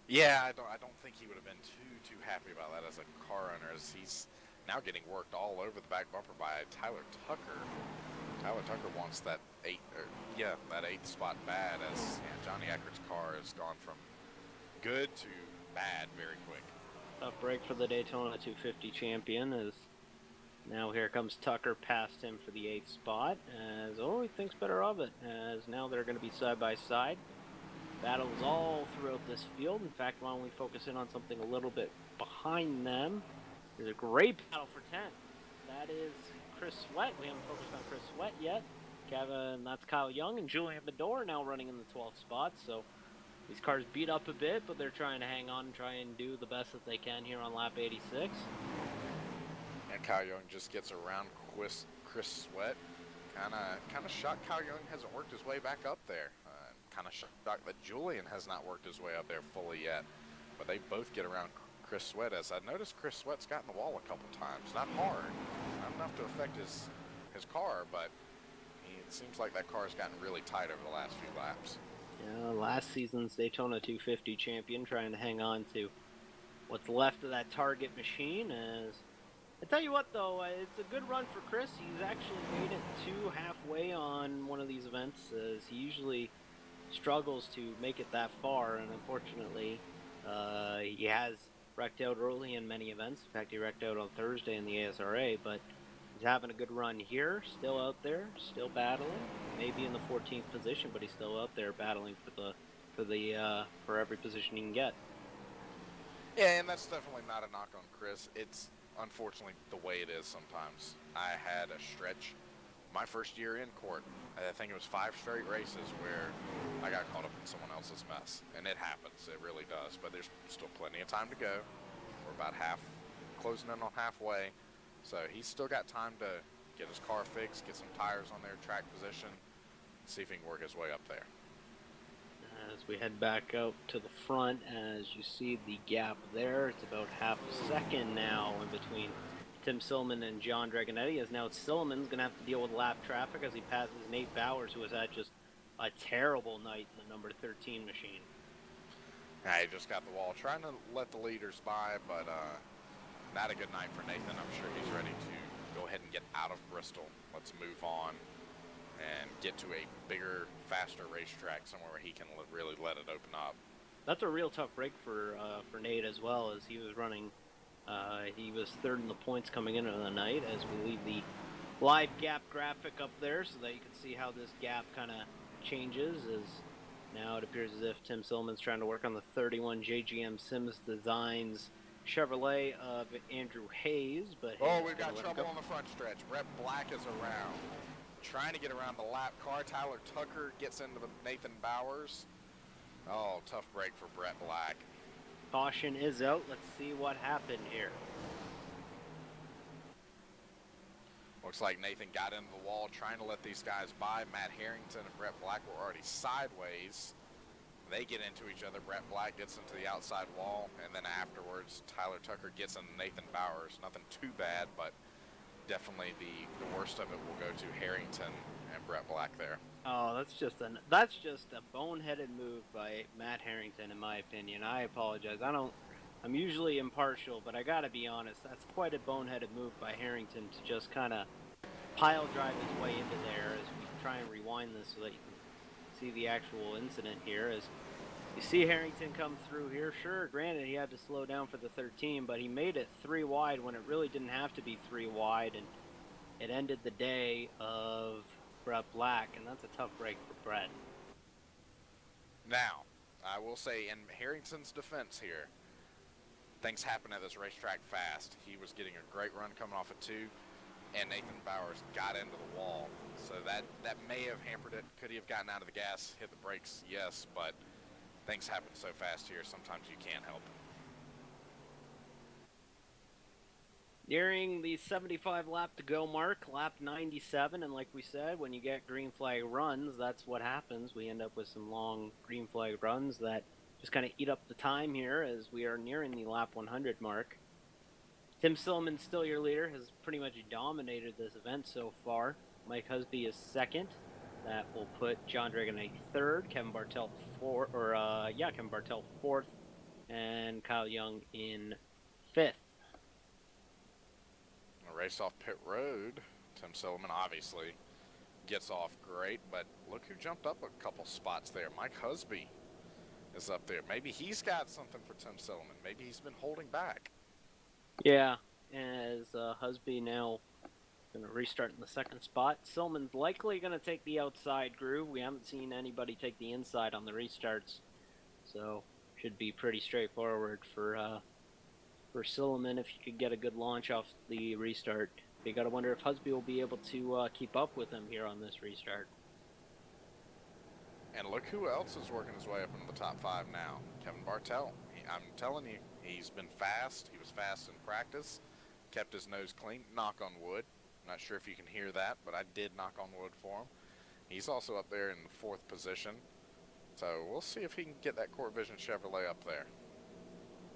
Yeah, I don't think he would have been too happy about that as a car owner, as he's now getting worked all over the back bumper by Tyler Tucker. Tyler Tucker wants that 8th spot bad, as Johnny Eckert's car has gone from good to bad very quick. Tough break for the Daytona 250 champion, as now here comes Tucker past him for the 8th spot, as he thinks better of it, as now they're going to be side by side. Battles all throughout this field. In fact, why don't we focus in on something a little bit behind them? There's a great battle for 10th. That is Chris Sweat. We haven't focused on Chris Sweat yet. Kevin, that's Kyle Young, and Julian Bedore now running in the 12th spot. So these cars beat up a bit, but they're trying to hang on and try and do the best that they can here on lap 86. And Kyle Young just gets around Chris Sweat. Kind of shocked Kyle Young hasn't worked his way back up there. Kind of shocked that Julian has not worked his way up there fully yet. But they both get around Chris Sweat, as I noticed Chris Sweat's gotten the wall a couple times. Not hard, not enough to affect his car, but it seems like that car has gotten really tight over the last few laps. Yeah, last season's Daytona 250 champion trying to hang on to what's left of that target machine, as I tell you what, though, it's a good run for Chris. He's actually made it to halfway on one of these events, as he usually struggles to make it that far, and unfortunately, he has wrecked out early in many events. In fact, he wrecked out on Thursday in the ASRA, but he's having a good run here, still out there, still battling. Maybe in the 14th position, but he's still out there battling for every position he can get. Yeah, and that's definitely not a knock on Chris. It's unfortunately the way it is sometimes. I had a stretch my first year in court. I think it was 5 straight races where I got caught up in someone else's mess. And it happens, it really does. But there's still plenty of time to go. We're about closing in on halfway. So he's still got time to get his car fixed, get some tires on there, track position, see if he can work his way up there. As we head back out to the front, as you see the gap there, it's about half a second now in between Tim Silliman and John Dragonetti, as now Silliman's going to have to deal with lap traffic as he passes Nate Bowers, who has had just a terrible night in the number 13 machine. Yeah, he just got the wall, trying to let the leaders by, but not a good night for Nathan. I'm sure he's ready to go ahead and get out of Bristol. Let's move on and get to a bigger, faster racetrack, somewhere where he can really let it open up. That's a real tough break for Nate as well, as he was running. He was third in the points coming into the night, as we leave the live gap graphic up there so that you can see how this gap kind of changes. As now it appears as if Tim Silliman's trying to work on the 31 JGM Sims Designs Chevrolet of Andrew Hayes, but we've got trouble on the front stretch. Brett Black is around, trying to get around the lap car. Tyler Tucker gets into the Nathan Bowers. Oh, tough break for Brett Black. Caution is out. Let's see what happened here. Looks like Nathan got into the wall, trying to let these guys by. Matt Harrington and Brett Black were already sideways. They get into each other. Brett Black gets into the outside wall, and then afterwards, Tyler Tucker gets into Nathan Bowers. Nothing too bad, but definitely the worst of it will go to Harrington and Brett Black there. Oh, that's just a boneheaded move by Matt Harrington, in my opinion. I apologize. I'm usually impartial, but I gotta be honest. That's quite a boneheaded move by Harrington to just kind of pile drive his way into there. As we try and rewind this so that you can see the actual incident here, as you see Harrington come through here. Sure, granted he had to slow down for the 13, but he made it 3 wide when it really didn't have to be 3 wide, and it ended the day of Brett Black, and that's a tough break for Brett. Now, I will say, in Harrington's defense here, things happen at this racetrack fast. He was getting a great run coming off of 2, and Nathan Bowers got into the wall. So that may have hampered it. Could he have gotten out of the gas, hit the brakes? Yes, but things happen so fast here, sometimes you can't help it. Nearing the 75 lap to go mark, lap 97, and like we said, when you get green flag runs, that's what happens. We end up with some long green flag runs that just kind of eat up the time here as we are nearing the lap 100 mark. Tim Silliman, still your leader, has pretty much dominated this event so far. Mike Husby is second. That will put John Dragonetti third, Kevin Bartelt fourth, and Kyle Young in fifth. Race off pit road. Tim Silliman obviously gets off great, but look who jumped up a couple spots there. Mike Husby is up there. Maybe he's got something for Tim Silliman. Maybe he's been holding back. Yeah, as Husby now going to restart in the second spot. Silliman's likely going to take the outside groove. We haven't seen anybody take the inside on the restarts, so should be pretty straightforward for Silliman if you could get a good launch off the restart. You got to wonder if Husby will be able to keep up with him here on this restart. And look who else is working his way up into the top 5 now. Kevin Bartelt. I'm telling you, he's been fast. He was fast in practice. Kept his nose clean. Knock on wood. Not sure if you can hear that, but I did knock on wood for him. He's also up there in the 4th position. So we'll see if he can get that Court Vision Chevrolet up there.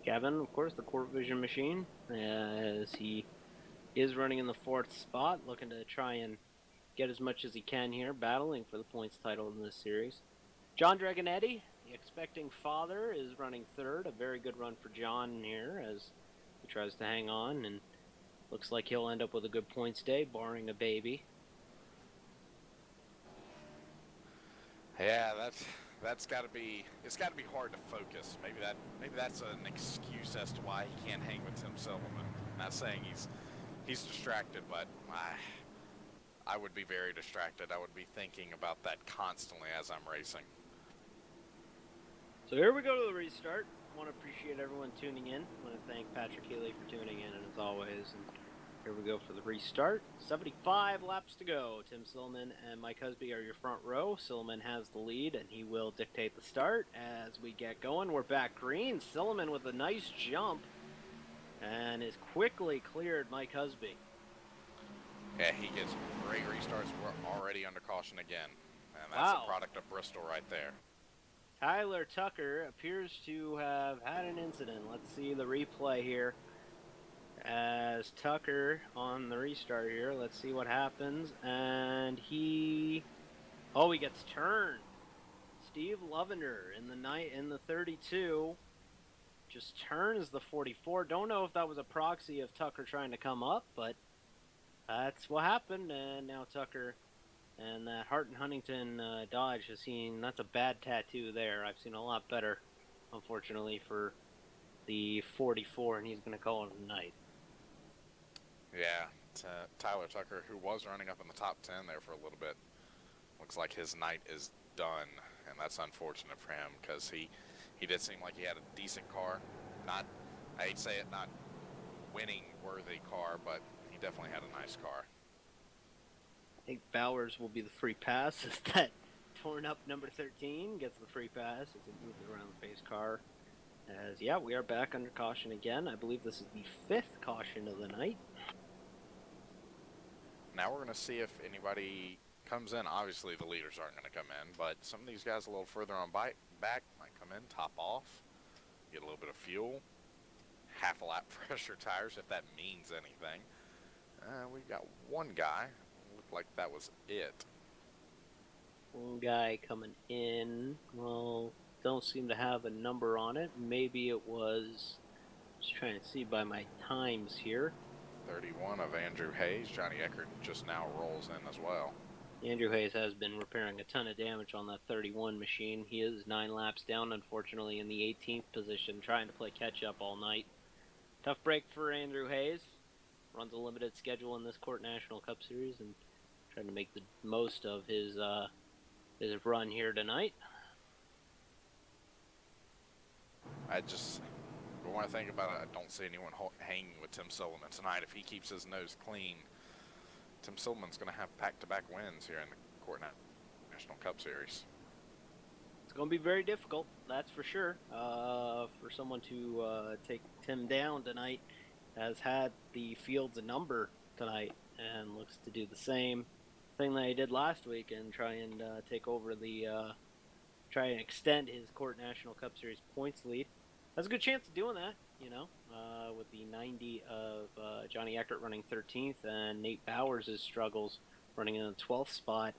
Kevin, of course, the Court Vision machine, as he is running in the 4th spot, looking to try and get as much as he can here, battling for the points title in this series. John Dragonetti, the expecting father, is running 3rd. A very good run for John here as he tries to hang on and Looks like he'll end up with a good points day, barring a baby. Yeah, that's got to be it's got to be hard to focus. Maybe that's an excuse as to why he can't hang with Tim Silverman. Not saying he's distracted, but I would be very distracted. I would be thinking about that constantly as I'm racing. So here we go to the restart. I want to appreciate everyone tuning in. I want to thank Patrick Healy for tuning in, and as always, and here we go for the restart. 75 laps to go. Tim Silliman and Mike Husby are your front row. Silliman has the lead, and he will dictate the start as we get going. We're back green. Silliman with a nice jump and is quickly cleared Mike Husby. Yeah, he gets great restarts. We're already under caution again, and that's Wow. a product of Bristol right there. Tyler Tucker appears to have had an incident. Let's see the replay here. As Tucker on the restart here, let's see what happens. And he gets turned. Steve Lovender in the 32 just turns the 44. Don't know if that was a proxy of Tucker trying to come up, but that's what happened. And now Tucker and that Hart and Huntington Dodge has seen, that's a bad tattoo there. I've seen a lot better, unfortunately, for the 44, and he's going to call it a night. Yeah, Tyler Tucker, who was running up in the top 10 there for a little bit, looks like his night is done, and that's unfortunate for him because he did seem like he had a decent car. Not, I hate to say it, not winning worthy car, but he definitely had a nice car. I think Bowers will be the free pass as that torn up number 13 gets the free pass as he moves around the pace car. As, yeah, we are back under caution again. I believe this is the 5th caution of the night. Now we're going to see if anybody comes in. Obviously, the leaders aren't going to come in, but some of these guys a little further on back might come in, top off, get a little bit of fuel, half a lap fresher tires if that means anything. We've got one guy. Looked like that was it. One guy coming in. Well, don't seem to have a number on it. Maybe it was, just trying to see by my times here. 31 of Andrew Hayes. Johnny Eckert just now rolls in as well. Andrew Hayes has been repairing a ton of damage on that 31 machine. He is 9 laps down, unfortunately, in the 18th position, trying to play catch-up all night. Tough break for Andrew Hayes. Runs a limited schedule in this CORT National Cup Series and trying to make the most of his run here tonight. The more I think about it, I don't see anyone hanging with Tim Silliman tonight. If he keeps his nose clean, Tim Silliman's going to have back-to-back wins here in the CORT National Cup Series. It's going to be very difficult, that's for sure, for someone to take Tim down tonight. Has had the field's number tonight and looks to do the same thing that he did last week and try and take over try and extend his CORT National Cup Series points lead. Has a good chance of doing that, with the 90 of Johnny Eckert running 13th and Nate Bowers' struggles running in the 12th spot.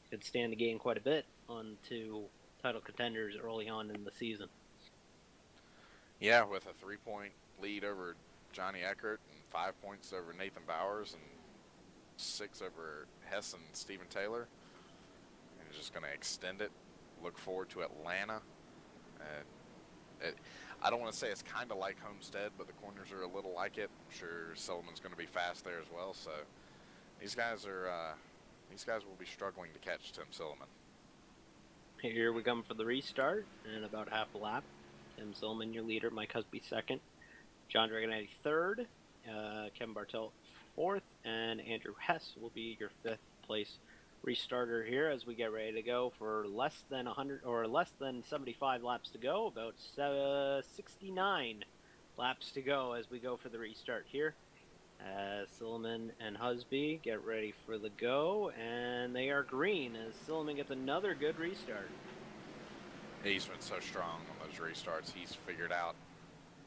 Could stand to gain quite a bit on two title contenders early on in the season. Yeah, with a 3-point lead over Johnny Eckert and 5 points over Nathan Bowers and 6 over Hess and Steven Taylor. And he's just going to extend it. Look forward to Atlanta. I don't want to say it's kind of like Homestead, but the corners are a little like it. I'm sure Sullivan's going to be fast there as well. So these guys will be struggling to catch Tim Silliman. Here we come for the restart in about half a lap. Tim Silliman, your leader. Mike Husby, 2nd. John Dragonetti, 3rd. Kevin Bartelt, 4th. And Andrew Hess will be your 5th place restarter here as we get ready to go for less than 100 or less than 75 laps to go. About 69 laps to go as we go for the restart here. Silliman and Husby get ready for the go, and they are green as Silliman gets another good restart. He's been so strong on those restarts. He's figured out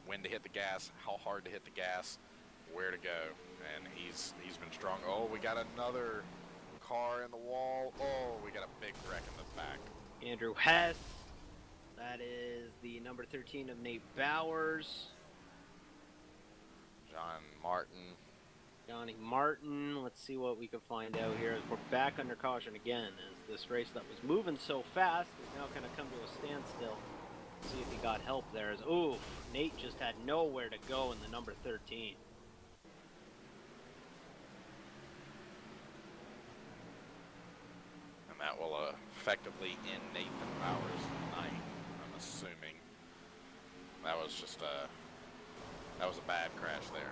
when to hit the gas, how hard to hit the gas, where to go, and he's been strong. Oh, we got another car in the wall. Oh, we got a big wreck in the back. Andrew Hess. That is the number 13 of Nate Bowers. John Martin. Johnny Martin. Let's see what we can find out here. We're back under caution again as this race that was moving so fast is now going to come to a standstill. See if he got help there. Oof, Nate just had nowhere to go in the number 13. And that will effectively end Nathan Bowers' night, I'm assuming. That was just that was a bad crash there.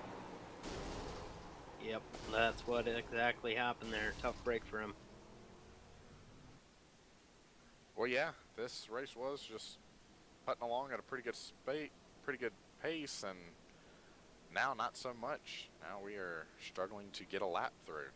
Yep, that's what exactly happened there. Tough break for him. Well, yeah, this race was just putting along at a pretty good pace, and now not so much. Now we are struggling to get a lap through.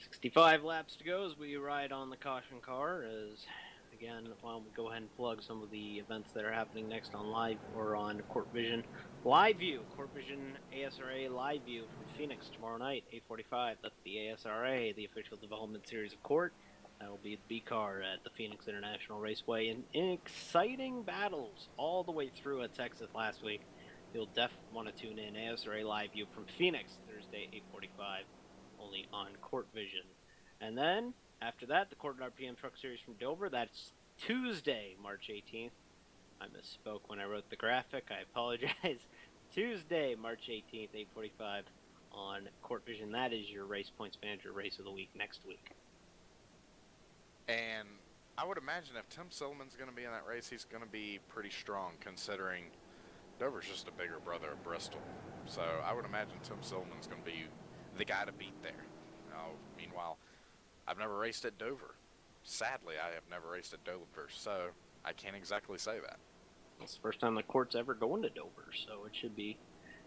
65 laps to go as we ride on the caution car. As again, why don't we go ahead and plug some of the events that are happening next on live or on Court Vision Live View. Court Vision ASRA Live View from Phoenix tomorrow night, 8:45. That's the ASRA, the official development series of Court. That will be the B car at the Phoenix International Raceway in exciting battles all the way through at Texas last week. You'll definitely want to tune in. ASRA Live View from Phoenix, Thursday, 8:45. Only on Court Vision. And then, after that, the Court RPM Truck Series from Dover. That's Tuesday, March 18th. I misspoke when I wrote the graphic. I apologize. Tuesday, March 18th, 8:45 on Court Vision. That is your Race Points Manager Race of the Week next week. And I would imagine if Tim Silliman's going to be in that race, he's going to be pretty strong, considering Dover's just a bigger brother of Bristol. So I would imagine Tim Silliman's going to be the guy to beat there. Meanwhile, I've never raced at Dover. Sadly, I have never raced at Dover, so I can't exactly say that. It's the first time the Court's ever going to Dover, so it should be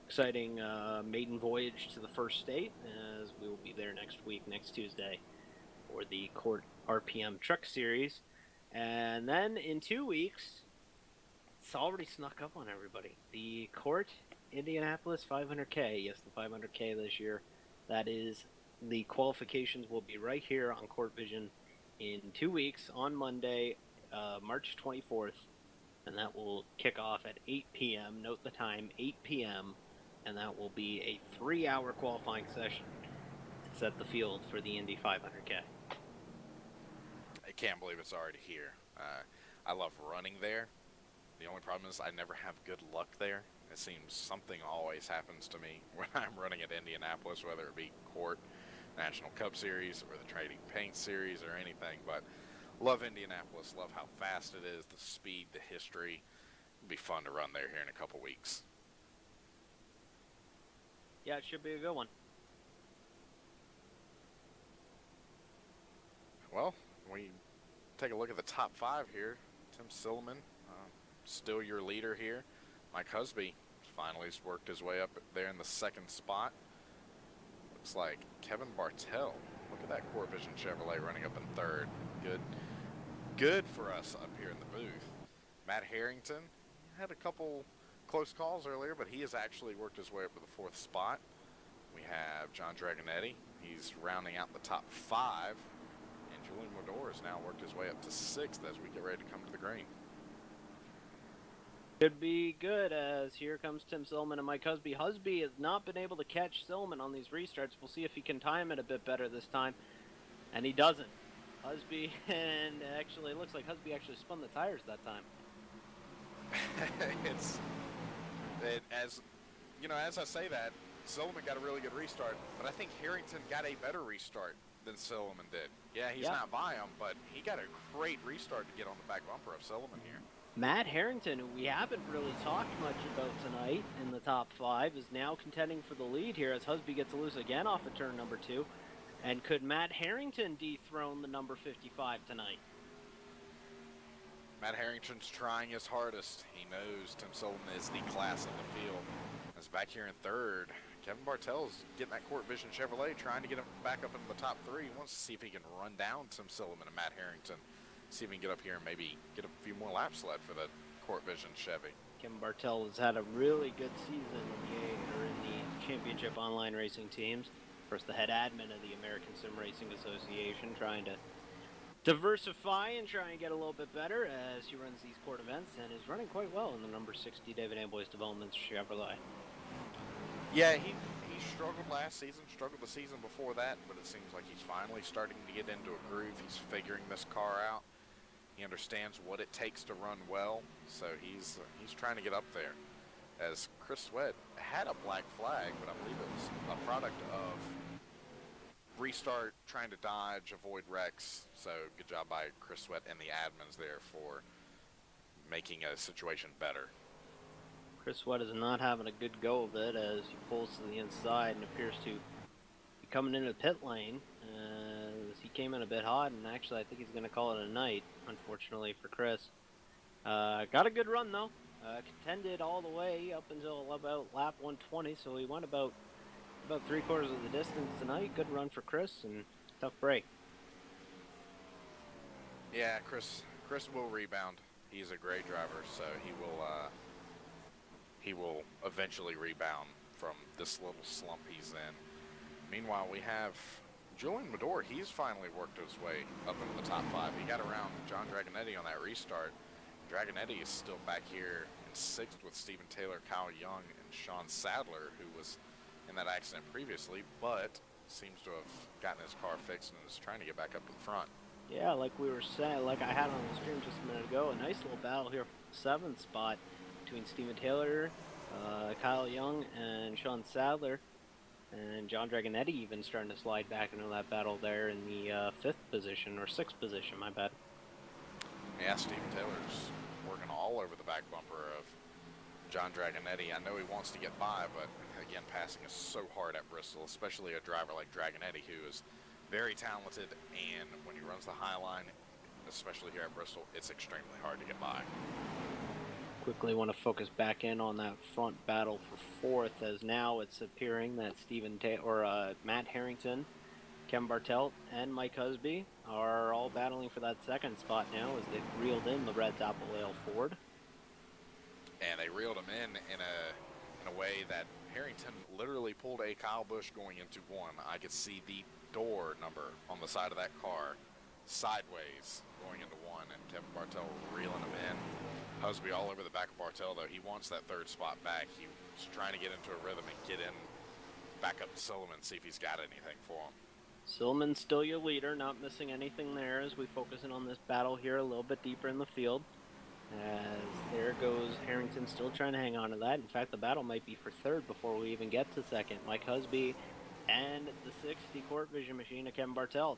exciting maiden voyage to the first state, as we will be there next week, next Tuesday, for the Court RPM Truck Series. And then in 2 weeks, it's already snuck up on everybody. The Court Indianapolis 500K. Yes, the 500K this year. That is, the qualifications will be right here on Court Vision in 2 weeks on Monday, March 24th, and that will kick off at 8 p.m. Note the time, 8 p.m., and that will be a 3-hour qualifying session to set the field for the Indy 500K. I can't believe it's already here. I love running there. The only problem is I never have good luck there. It seems something always happens to me when I'm running at Indianapolis, whether it be Court, National Cup Series, or the Trading Paint Series, or anything. But love Indianapolis, love how fast it is, the speed, the history. It'll be fun to run there here in a couple weeks. Yeah, it should be a good one. Well, we take a look at the top 5 here. Tim Silliman, still your leader here. Mike Husby finally has worked his way up there in the 2nd spot. Looks like Kevin Bartell. Look at that Court Vision Chevrolet running up in 3rd. Good for us up here in the booth. Matt Harrington had a couple close calls earlier, but he has actually worked his way up to the 4th spot. We have John Dragonetti. He's rounding out the top 5. And Julian Modor has now worked his way up to 6th as we get ready to come to the green. Could be good, as here comes Tim Silliman and Mike Husby. Husby has not been able to catch Silliman on these restarts. We'll see if he can time it a bit better this time. And he doesn't. Husby, and actually, it looks like Husby actually spun the tires that time. As I say that, Silliman got a really good restart, but I think Harrington got a better restart than Silliman did. Yeah, he's not by him, but he got a great restart to get on the back bumper of Silliman here. Matt Harrington, who we haven't really talked much about tonight in the top 5, is now contending for the lead here as Husby gets loose again off of turn number 2. And could Matt Harrington dethrone the number 55 tonight? Matt Harrington's trying his hardest. He knows Tim Silliman is the class of the field. As back here in 3rd, Kevin Bartell's getting that Court Vision Chevrolet, trying to get him back up into the top 3. He wants to see if he can run down Tim Silliman and Matt Harrington. See if we can get up here and maybe get a few more laps led for the Court Vision Chevy. Kevin Bartell has had a really good season in the Championship Online Racing teams. Of course, the head admin of the American Sim Racing Association, trying to diversify and try and get a little bit better as he runs these court events, and is running quite well in the number 60 David Amboy's Development Chevrolet. Yeah, he struggled last season, struggled the season before that, but it seems like he's finally starting to get into a groove. He's figuring this car out. He understands what it takes to run well, so he's trying to get up there. As Chris Sweat had a black flag, but I believe it was a product of restart, trying to dodge, avoid wrecks. So good job by Chris Sweat and the admins there for making a situation better. Chris Sweat is not having a good go of it as he pulls to the inside and appears to be coming into the pit lane. As he came in a bit hot, and actually I think he's going to call it a night, unfortunately for Chris. Got a good run though. Contended all the way up until about lap 120, so he went about 3/4 of the distance tonight. Good run for Chris, and tough break. Yeah, Chris will rebound. He's a great driver, so he will eventually rebound from this little slump he's in. Meanwhile, we have Julian Medor. He's finally worked his way up into the top 5. He got around John Dragonetti on that restart. Dragonetti is still back here in 6th with Steven Taylor, Kyle Young, and Sean Sadler, who was in that accident previously, but seems to have gotten his car fixed and is trying to get back up to the front. Yeah, like we were saying, like I had on the stream just a minute ago, a nice little battle here for the 7th spot between Steven Taylor, Kyle Young, and Sean Sadler. And John Dragonetti even starting to slide back into that battle there in the 5th position, or 6th position, my bad. Yeah, Steven Taylor's working all over the back bumper of John Dragonetti. I know he wants to get by, but again, passing is so hard at Bristol, especially a driver like Dragonetti, who is very talented, and when he runs the high line, especially here at Bristol, it's extremely hard to get by. Quickly want to focus back in on that front battle for 4th, as now it's appearing that Matt Harrington, Kevin Bartelt, and Mike Husby are all battling for that 2nd spot now as they've reeled in the Reds Apple Ale Ford. And they reeled him in a way that Harrington literally pulled a Kyle Busch going into 1. I could see the door number on the side of that car sideways going into 1, and Kevin Bartelt reeling him in. Husby all over the back of Bartelt, though. He wants that 3rd spot back. He was trying to get into a rhythm and get in back up to Silliman, see if he's got anything for him. Silliman's still your leader, not missing anything there as we focus in on this battle here a little bit deeper in the field. As there goes Harrington still trying to hang on to that. In fact, the battle might be for 3rd before we even get to 2nd. Mike Husby and the 60 Court Vision machine of Kevin Bartelt.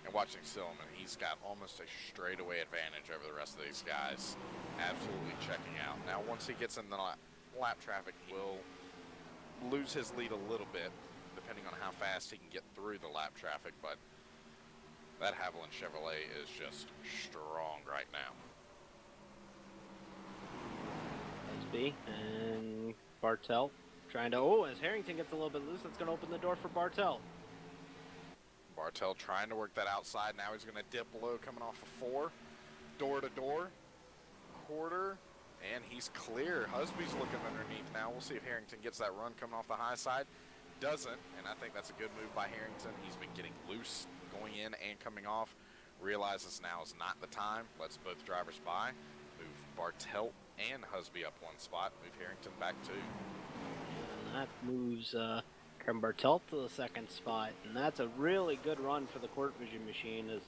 And watching Silliman, he's got almost a straightaway advantage over the rest of these guys. Absolutely checking out. Now, once he gets in the lap traffic, he will lose his lead a little bit, depending on how fast he can get through the lap traffic, but that Haviland Chevrolet is just strong right now. Husby and Bartelt trying to, as Harrington gets a little bit loose, that's going to open the door for Bartelt. Bartelt trying to work that outside. Now he's going to dip low coming off of 4. Door to door. Quarter. And he's clear. Husby's looking underneath now. We'll see if Harrington gets that run coming off the high side. Doesn't, and I think that's a good move by Harrington. He's been getting loose going in and coming off. Realizes now is not the time. Lets both drivers by. Move Bartelt and Husby up 1 spot. Move Harrington back 2. And that moves Kevin Bartelt to the 2nd spot. And that's a really good run for the Court Vision machine, as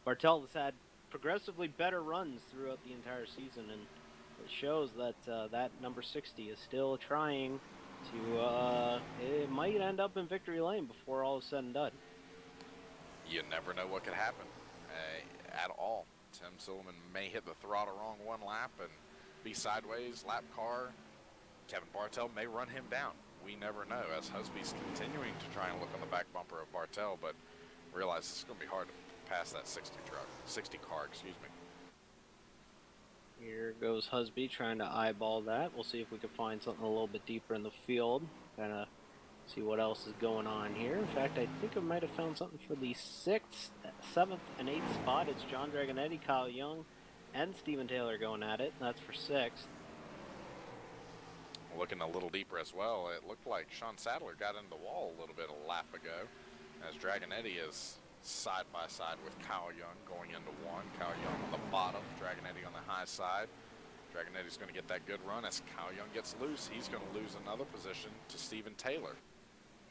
Bartelt has had progressively better runs throughout the entire season, and it shows that that number 60 is still trying to, it might end up in victory lane before all is said and done. You never know what could happen at all. Tim Silliman may hit the throttle wrong 1 lap and be sideways, lap car. Kevin Bartelt may run him down. We never know, as Husby's continuing to try and look on the back bumper of Bartelt, but realize it's going to be hard to pass that 60 car, excuse me. Here goes Husby trying to eyeball that. We'll see if we can find something a little bit deeper in the field. Kind of see what else is going on here. In fact, I think I might have found something for the 6th, 7th, and 8th spot. It's John Dragonetti, Kyle Young, and Steven Taylor going at it. That's for 6th. Looking a little deeper as well, it looked like Sean Sadler got into the wall a little bit a lap ago, as Dragonetti is side by side with Kyle Young going into 1. Kyle Young on the bottom, Dragonetti on the high side. Dragonetti's going to get that good run. As Kyle Young gets loose, he's going to lose another position to Steven Taylor.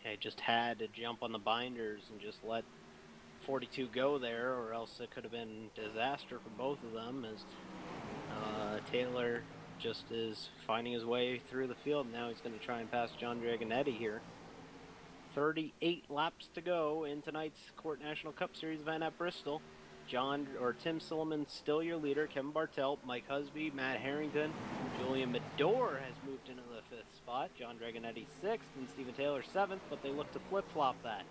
He just had to jump on the binders and just let 42 go there, or else it could have been disaster for both of them, as Taylor just is finding his way through the field. Now he's going to try and pass John Dragonetti here. 38 laps to go in tonight's CORT National Cup Series event at Bristol. Tim Silliman still your leader. Kevin Bartelt, Mike Husby, Matt Harrington, Julian Medore has moved into the 5th spot. John Dragonetti 6th and Steven Taylor 7th, but they look to flip-flop that.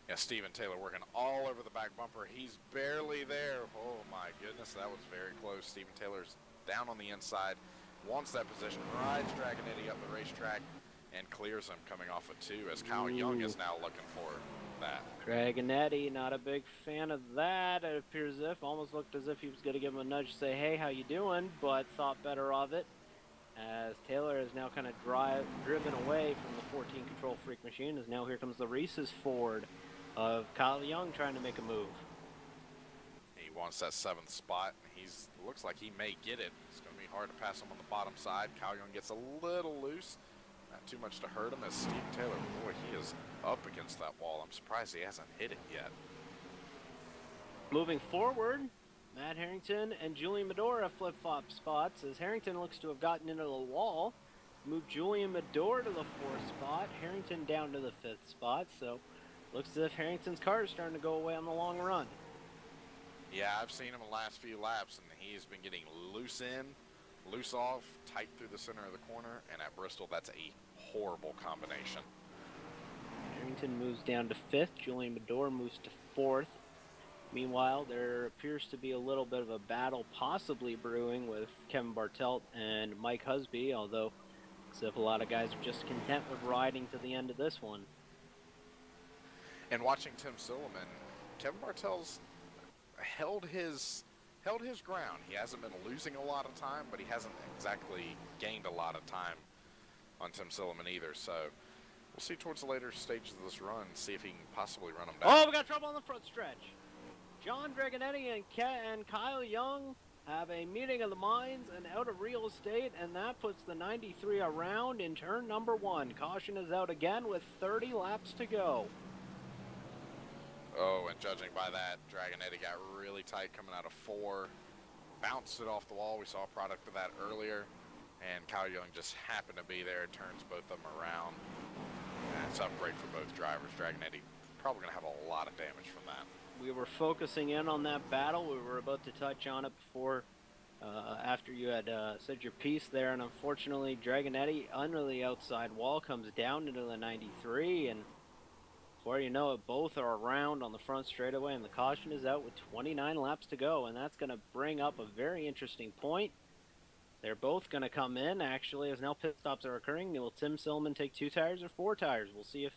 Yeah, Steven Taylor working all over the back bumper. He's barely there. Oh my goodness, that was very close. Steven Taylor's down on the inside, wants that position, rides Dragonetti up the racetrack, and clears him coming off of 2, as Kyle Young is now looking for that. Dragonetti, not a big fan of that. It appears as if, almost looked as if he was going to give him a nudge to say, hey, how you doing? But thought better of it, as Taylor is now kind of driven away from the 14 Control Freak machine, as now here comes the Reese's Ford of Kyle Young trying to make a move. He wants that 7th spot. Looks like he may get it. It's going to be hard to pass him on the bottom side. Kyle Young gets a little loose. Not too much to hurt him, as Steven Taylor, boy, he is up against that wall. I'm surprised he hasn't hit it yet. Moving forward, Matt Harrington and Julian Medore have flip-flop spots, as Harrington looks to have gotten into the wall. Moved Julian Medore to the 4th spot, Harrington down to the 5th spot, so looks as if Harrington's car is starting to go away on the long run. Yeah, I've seen him the last few laps, and he's been getting loose in, loose off, tight through the center of the corner, and at Bristol, that's a horrible combination. Harrington moves down to 5th, Julian Medore moves to 4th. Meanwhile, there appears to be a little bit of a battle possibly brewing with Kevin Bartelt and Mike Husby, although as if a lot of guys are just content with riding to the end of this one. And watching Tim Silliman, Kevin Bartel's held his ground. He hasn't been losing a lot of time, but he hasn't exactly gained a lot of time on Tim Silliman either. So we'll see towards the later stages of this run, see if he can possibly run him down. Oh, we got trouble on the front stretch. John Dragonetti and Kyle Young have a meeting of the minds and out of real estate, and that puts the 93 around in turn number 1. Caution is out again with 30 laps to go. Oh, and judging by that, Dragonetti got really tight coming out of 4, bounced it off the wall. We saw a product of that earlier, and Kyle Young just happened to be there, turns both of them around, and it's up break for both drivers. Dragonetti probably going to have a lot of damage from that. We were focusing in on that battle. We were about to touch on it before, after you had said your piece there, and unfortunately, Dragonetti under the outside wall comes down into the 93, and before you know it, both are around on the front straightaway, and the caution is out with 29 laps to go, and that's going to bring up a very interesting point. They're both going to come in, actually, as now pit stops are occurring. Will Tim Silliman take 2 tires or 4 tires? We'll see if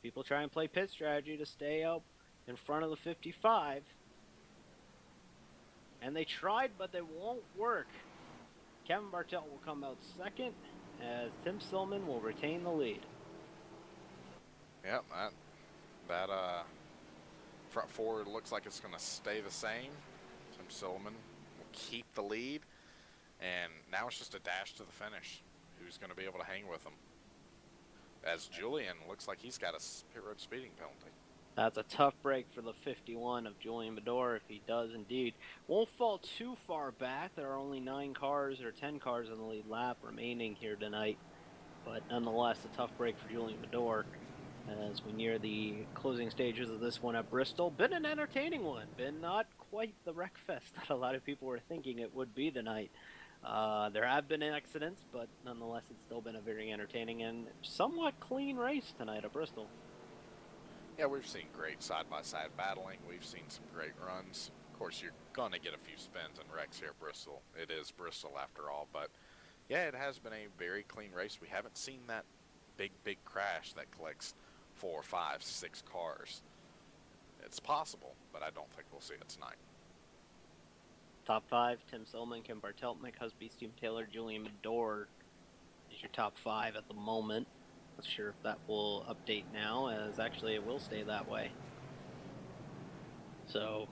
people try and play pit strategy to stay out in front of the 55. And they tried, but they won't work. Kevin Bartelt will come out second, as Tim Silliman will retain the lead. Yep, that front forward looks like it's going to stay the same. Tim Silliman will keep the lead, and now it's just a dash to the finish. Who's going to be able to hang with him? As Julian looks like he's got a pit road speeding penalty. That's a tough break for the 51 of Julian Medore, if he does indeed. Won't fall too far back. There are only 9 cars or 10 cars on the lead lap remaining here tonight. But nonetheless, a tough break for Julian Medore as we near the closing stages of this one at Bristol. Been an entertaining one. Been not quite the wreck fest that a lot of people were thinking it would be tonight. There have been accidents, but nonetheless, it's still been a very entertaining and somewhat clean race tonight at Bristol. Yeah, we've seen great side-by-side battling. We've seen some great runs. Of course, you're going to get a few spins and wrecks here at Bristol. It is Bristol after all. But, yeah, it has been a very clean race. We haven't seen that big crash that collects 4, 5, 6 cars. It's possible, but I don't think we'll see it tonight. Top 5, Tim Silliman, Kim Bartelt, Mike Husby, Steven Taylor, Julian Medore is your top 5 at the moment. Not sure if that will update now, as actually it will stay that way. So,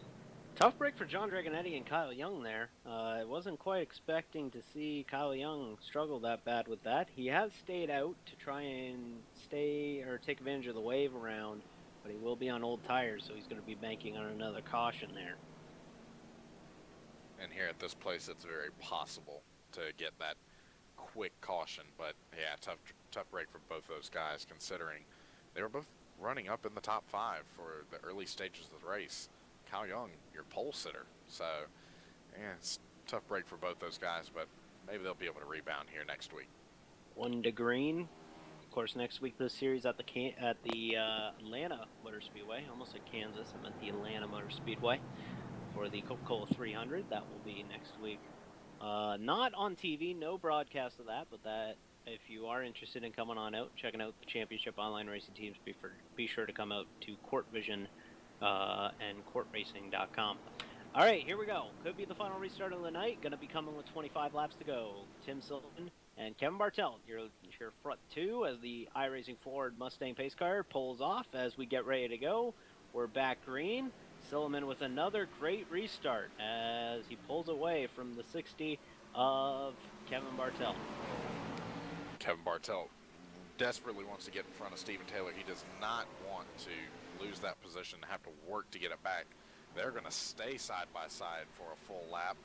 Tough break for John Dragonetti and Kyle Young there. I wasn't quite expecting to see Kyle Young struggle that bad with that. He has stayed out to try and stay or take advantage of the wave around, but he will be on old tires, so he's going to be banking on another caution there. And here at this place, it's very possible to get that quick caution. But yeah, tough break for both those guys, considering they were both running up in the top 5 for the early stages of the race. Kyle Young, your pole sitter. So yeah, it's a tough break for both those guys, but maybe they'll be able to rebound here next week. 1 to green. Of course, next week this series at the Atlanta Motor Speedway. Almost like Kansas. I meant the Atlanta Motor Speedway for the Coca-Cola 300. That will be next week. Not on TV, no broadcast of that, but that if you are interested in coming on out, checking out the championship online racing teams, be sure to come out to Court Vision and CORTracing.com. All right, here we go. Could be the final restart of the night. Going to be coming with 25 laps to go. Tim Sullivan and Kevin Bartelt, your front two as the iRacing Ford Mustang pace car pulls off as we get ready to go. We're back green. Silliman with another great restart as he pulls away from the 60 of Kevin Bartelt. Kevin Bartelt desperately wants to get in front of Steven Taylor. He does not want to lose that position, have to work to get it back. They're going to stay side by side for a full lap.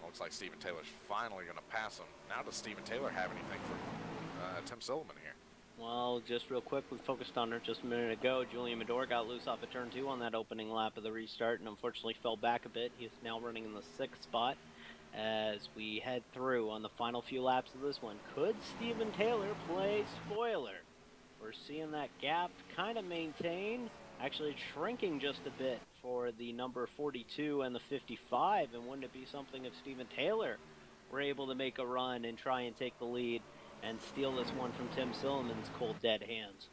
Looks like Steven Taylor's finally going to pass him. Now does Steven Taylor have anything for Tim Silliman here? Well, just real quick, we focused on her just a minute ago. Julian Medor got loose off of turn 2 on that opening lap of the restart and unfortunately fell back a bit. He's now running in the 6th spot as we head through on the final few laps of this one. Could Steven Taylor play spoiler? We're seeing that gap kind of maintain, actually shrinking just a bit for the number 42 and the 55. And wouldn't it be something if Steven Taylor were able to make a run and try and take the lead and steal this one from Tim Silliman's cold dead hands?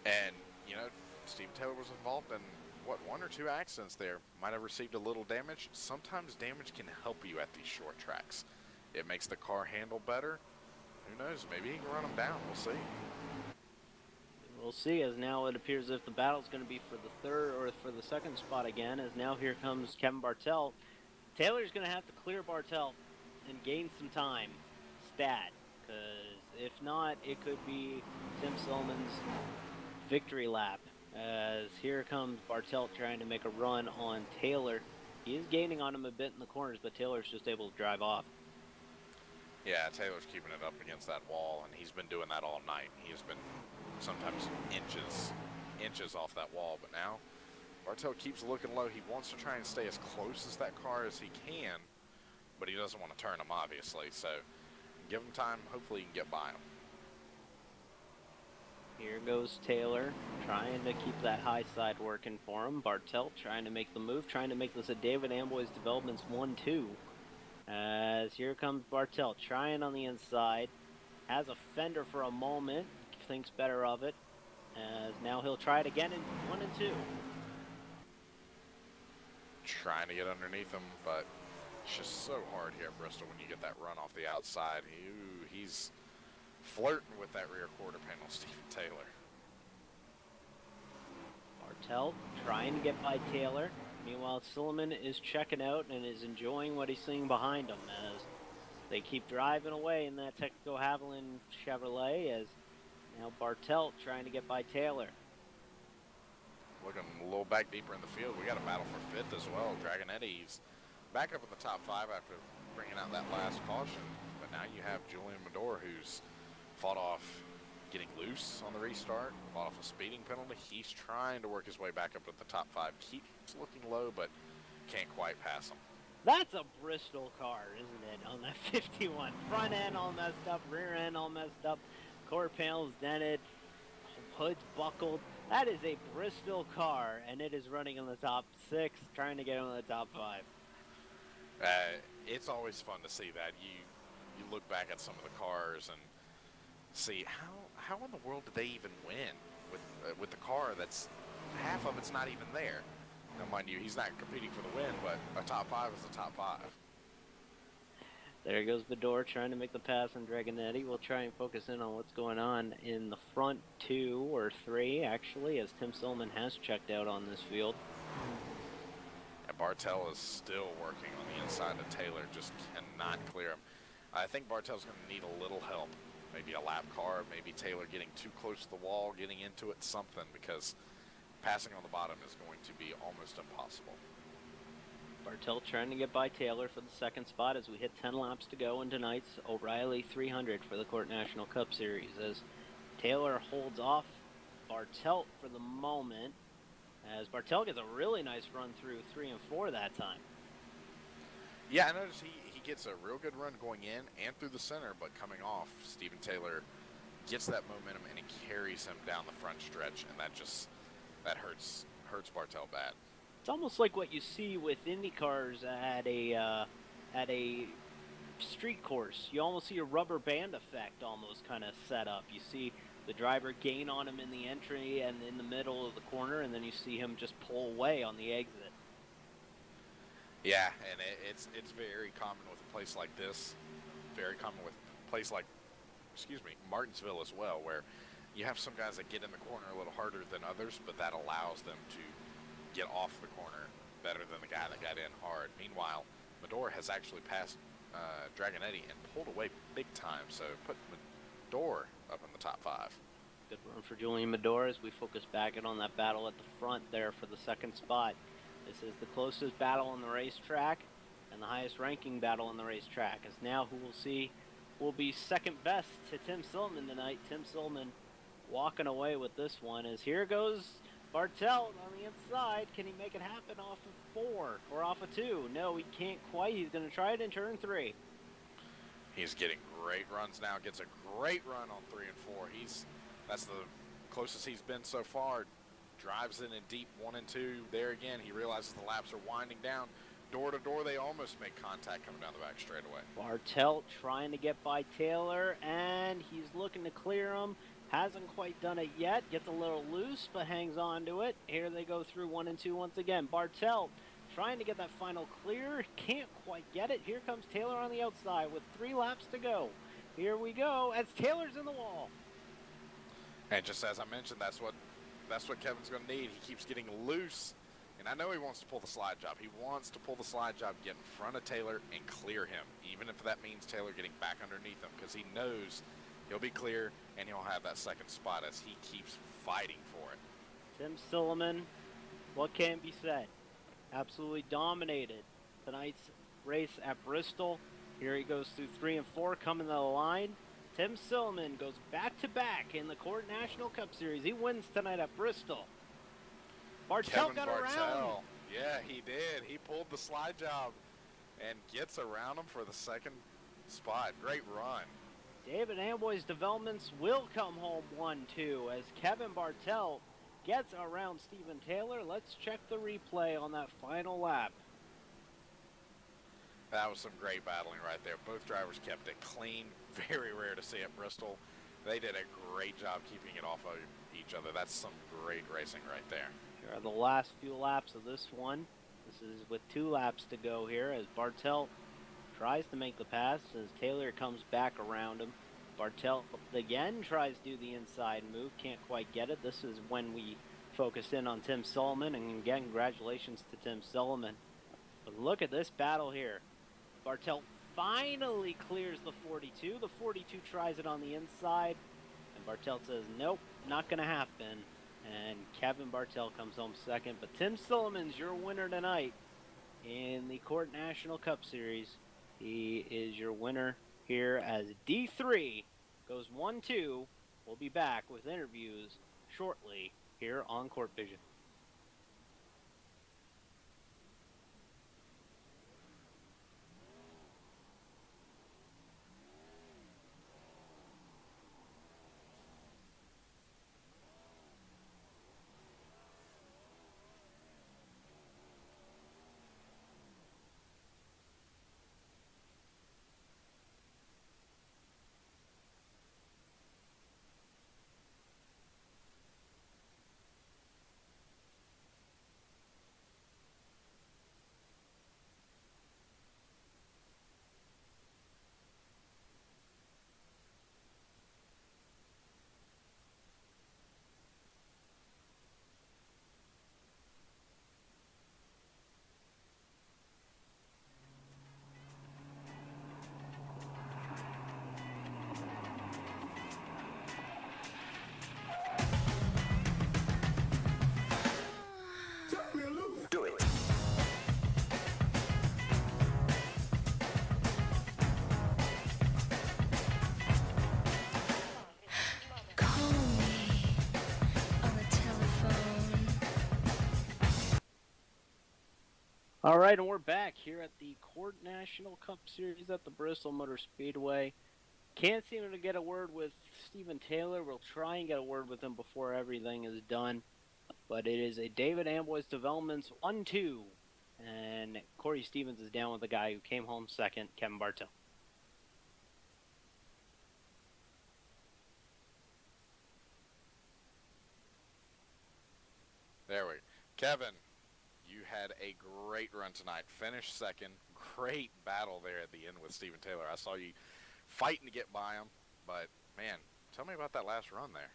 And, you know, Steven Taylor was involved in, what, 1 or 2 accidents there. Might have received a little damage. Sometimes damage can help you at these short tracks. It makes the car handle better. Who knows? Maybe he can run them down. We'll see. We'll see, as now it appears as if the battle's going to be for the third or for the second spot again, as now here comes Kevin Bartelt. Taylor's going to have to clear Bartelt and gain some time, stat, because if not, it could be Tim Silliman's victory lap, as here comes Bartelt trying to make a run on Taylor. He is gaining on him a bit in the corners, but Taylor's just able to drive off. Yeah, Taylor's keeping it up against that wall, and he's been doing that all night. He has been sometimes inches off that wall, but now Bartelt keeps looking low. He wants to try and stay as close as that car as he can, but he doesn't want to turn him, obviously, so give him time. Hopefully he can get by him. Here goes Taylor, trying to keep that high side working for him. Bartelt trying to make the move, trying to make this a David Amboy's Developments 1-2. As here comes Bartelt, trying on the inside. Has a fender for a moment, thinks better of it. As now he'll try it again in 1 and 2. Trying to get underneath him, but it's just so hard here at Bristol when you get that run off the outside. He's flirting with that rear quarter panel, Steven Taylor. Bartelt trying to get by Taylor. Meanwhile, Silliman is checking out and is enjoying what he's seeing behind him as they keep driving away in that Texaco Haviland Chevrolet, as now Bartelt trying to get by Taylor. Looking a little back deeper in the field. We got a battle for 5th as well. Dragonetti's back up in the top 5 after bringing out that last caution. But now you have Julian Medor, who's fought off getting loose on the restart, fought off a speeding penalty. He's trying to work his way back up to the top 5. Keeps looking low, but can't quite pass him. That's a Bristol car, isn't it, on that 51? Front end all messed up, rear end all messed up, quarter panels dented, hood's buckled. That is a Bristol car, and it is running in the top 6, trying to get in the top 5. It's always fun to see that. You look back at some of the cars and see how in the world did they even win with the car that's half of it's not even there. Now, mind you, he's not competing for the win, but a top 5 is a top 5. There goes Medor trying to make the pass on Dragonetti. We'll try and focus in on what's going on in the front 2 or 3, actually, as Tim Silliman has checked out on this field. Yeah, Bartel is still working on the inside of Taylor, just cannot clear him. I think Bartel's going to need a little help. Maybe a lap car, maybe Taylor getting too close to the wall, getting into it, something, because passing on the bottom is going to be almost impossible. Bartel trying to get by Taylor for the second spot as we hit 10 laps to go in tonight's O'Reilly 300 for the CORT National Cup Series. As Taylor holds off Bartel for the moment, as Bartel gets a really nice run through 3 and 4 that time. Yeah, I noticed he gets a real good run going in and through the center, but coming off, Steven Taylor gets that momentum and he carries him down the front stretch, and that hurts Bartel bad. It's almost like what you see with Indy cars at a street course. You almost see a rubber band effect almost kind of set up. You see the driver gain on him in the entry and in the middle of the corner, and then you see him just pull away on the exit. Yeah, and it's very common with a place like this. Very common with a place like, Martinsville as well, where you have some guys that get in the corner a little harder than others, but that allows them to get off the corner better than the guy that got in hard. Meanwhile, Medor has actually passed Dragonetti and pulled away big time, so put Medor up in the top 5. Good run for Julian Medor as we focus back in on that battle at the front there for the second spot. This is the closest battle on the racetrack and the highest ranking battle on the racetrack, as now who we'll see will be second best to Tim Silliman tonight. Tim Silliman walking away with this one, as here goes Bartel on the inside. Can he make it happen off of 4 or off of 2? No, he can't quite. He's going to try it in turn 3. He's getting great runs now. Gets a great run on 3 and 4. That's the closest he's been so far. Drives in deep 1 and 2. There again, he realizes the laps are winding down. Door to door, they almost make contact coming down the back straightaway. Bartel trying to get by Taylor, and he's looking to clear him. Hasn't quite done it yet. Gets a little loose, but hangs on to it. Here they go through 1 and 2 once again. Bartel trying to get that final clear. Can't quite get it. Here comes Taylor on the outside with 3 laps to go. Here we go as Taylor's in the wall. And just as I mentioned, that's what Kevin's going to need. He keeps getting loose, and I know he wants to pull the slide job. He wants to pull the slide job, get in front of Taylor, and clear him, even if that means Taylor getting back underneath him, because he knows he'll be clear and he'll have that second spot as he keeps fighting for it. Tim Silliman, what can be said? Absolutely dominated tonight's race at Bristol. Here he goes through 3 and 4, coming to the line. Tim Silliman goes back-to-back in the CORT National Cup Series. He wins tonight at Bristol. Bartel got around. Yeah, he did. He pulled the slide job and gets around him for the second spot. Great run. David Amboy's developments will come home 1-2 as Kevin Bartel gets around Steven Taylor. Let's check the replay on that final lap. That was some great battling right there. Both drivers kept it clean. Very rare to see at Bristol. They did a great job keeping it off of each other. That's some great racing right there. Here are the last few laps of this one. This is with 2 laps to go here as Bartel tries to make the pass as Taylor comes back around him. Bartel again tries to do the inside move. Can't quite get it. This is when we focus in on Tim Silliman. And again, congratulations to Tim Silliman. But look at this battle here. Bartel finally clears the 42. The 42 tries it on the inside, and Bartel says, nope, not going to happen. And Kevin Bartel comes home second. But Tim Silliman's your winner tonight in the CORT National Cup Series. He is your winner here as D3 goes 1-2. We'll be back with interviews shortly here on Court Vision. All right, and we're back here at the CORT National Cup Series at the Bristol Motor Speedway. Can't seem to get a word with Steven Taylor. We'll try and get a word with him before everything is done. But it is a David Amboys Developments 1-2. And Corey Stevens is down with the guy who came home second, Kevin Bartel. There we go. Kevin, you had a great run tonight. Finished second. Great battle there at the end with Steven Taylor. I saw you fighting to get by him, but man, tell me about that last run there.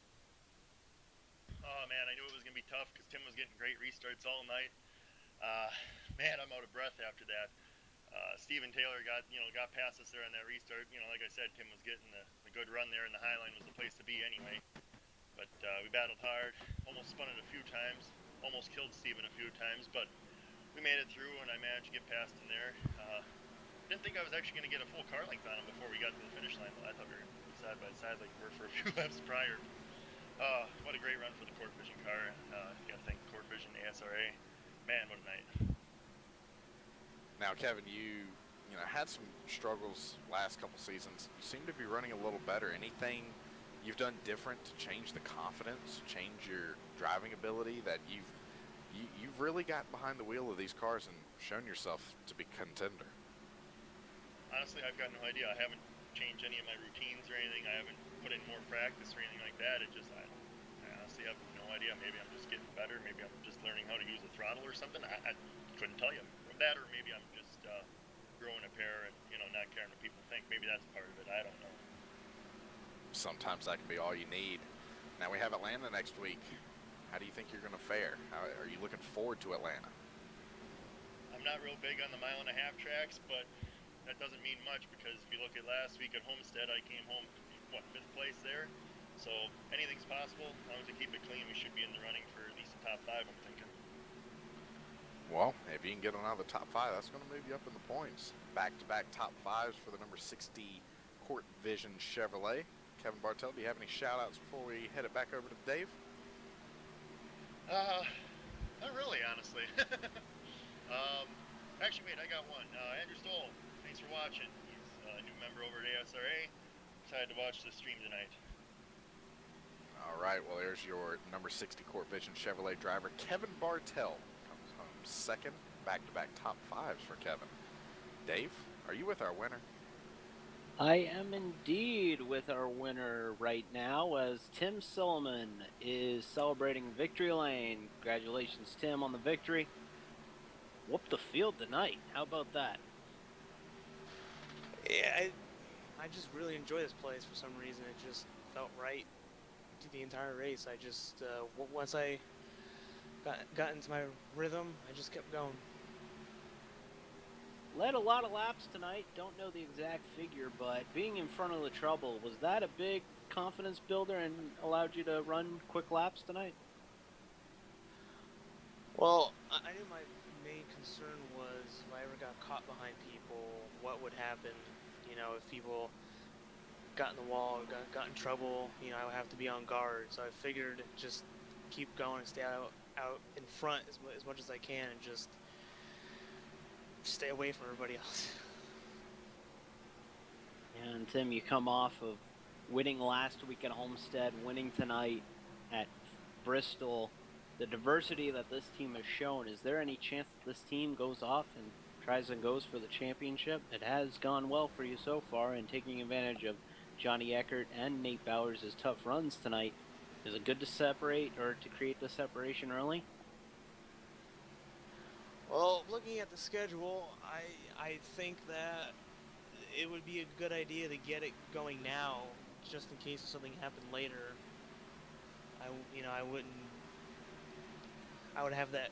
Oh man, I knew it was gonna be tough because Tim was getting great restarts all night. Uh, Man, I'm out of breath after that. Steven Taylor got past us there on that restart. Like I said, Tim was getting the good run there, and the high line was the place to be anyway. But we battled hard, almost spun it a few times, almost killed Steven a few times, but we made it through, and I managed to get past him there. Didn't think I was actually going to get a full car length on him before we got to the finish line. I thought we were side by side like we were for a few laps prior. What a great run for the Court Vision car. Got to thank Court Vision, ASRA. Man, what a night. Now, Kevin, you had some struggles last couple seasons. You seem to be running a little better. Anything you've done different to change the confidence, change your driving ability that you've really got behind the wheel of these cars and shown yourself to be contender? Honestly, I've got no idea. I haven't changed any of my routines or anything. I haven't put in more practice or anything like that. I honestly have no idea. Maybe I'm just getting better. Maybe I'm just learning how to use a throttle or something. I couldn't tell you. That, or maybe I'm just growing a pair and not caring what people think. Maybe that's part of it. I don't know. Sometimes that can be all you need. Now we have Atlanta next week. How do you think you're going to fare? Are you looking forward to Atlanta? I'm not real big on the 1.5 mile tracks, but that doesn't mean much because if you look at last week at Homestead, I came home, 5th place there? So anything's possible. As long as we keep it clean, we should be in the running for at least the top 5, I'm thinking. Well, if you can get on out of the top 5, that's going to move you up in the points. Back-to-back top 5s for the number 60 Court Vision Chevrolet. Kevin Bartel, do you have any shout-outs before we head it back over to Dave? Not really, honestly. Actually, wait, I got one. Andrew Stoll, thanks for watching. He's a new member over at ASRA. Excited to watch the stream tonight. All right, well, there's your number 60 Court Vision Chevrolet driver, Kevin Bartel. Comes home second, back-to-back top 5s for Kevin. Dave, are you with our winner? I am indeed with our winner right now as Tim Silliman is celebrating Victory Lane. Congratulations, Tim, on the victory. Whooped the field tonight. How about that? Yeah, I just really enjoy this place for some reason. It just felt right to the entire race. I just once I got into my rhythm, I just kept going. Led a lot of laps tonight. Don't know the exact figure, but being in front of the trouble, was that a big confidence builder and allowed you to run quick laps tonight? Well, I knew my main concern was if I ever got caught behind people, what would happen? If people got in the wall, got in trouble, I would have to be on guard. So I figured just keep going and stay out in front as much as I can and just stay away from everybody else. And Tim, you come off of winning last week at Homestead, winning tonight at Bristol. The diversity that this team has shown, is there any chance that this team goes off and tries and goes for the championship? It has gone well for you so far, and taking advantage of Johnny Eckert and Nate Bowers' tough runs tonight. Is it good to separate or to create the separation early? Well, looking at the schedule, I think that it would be a good idea to get it going now, just in case something happened later. I would have that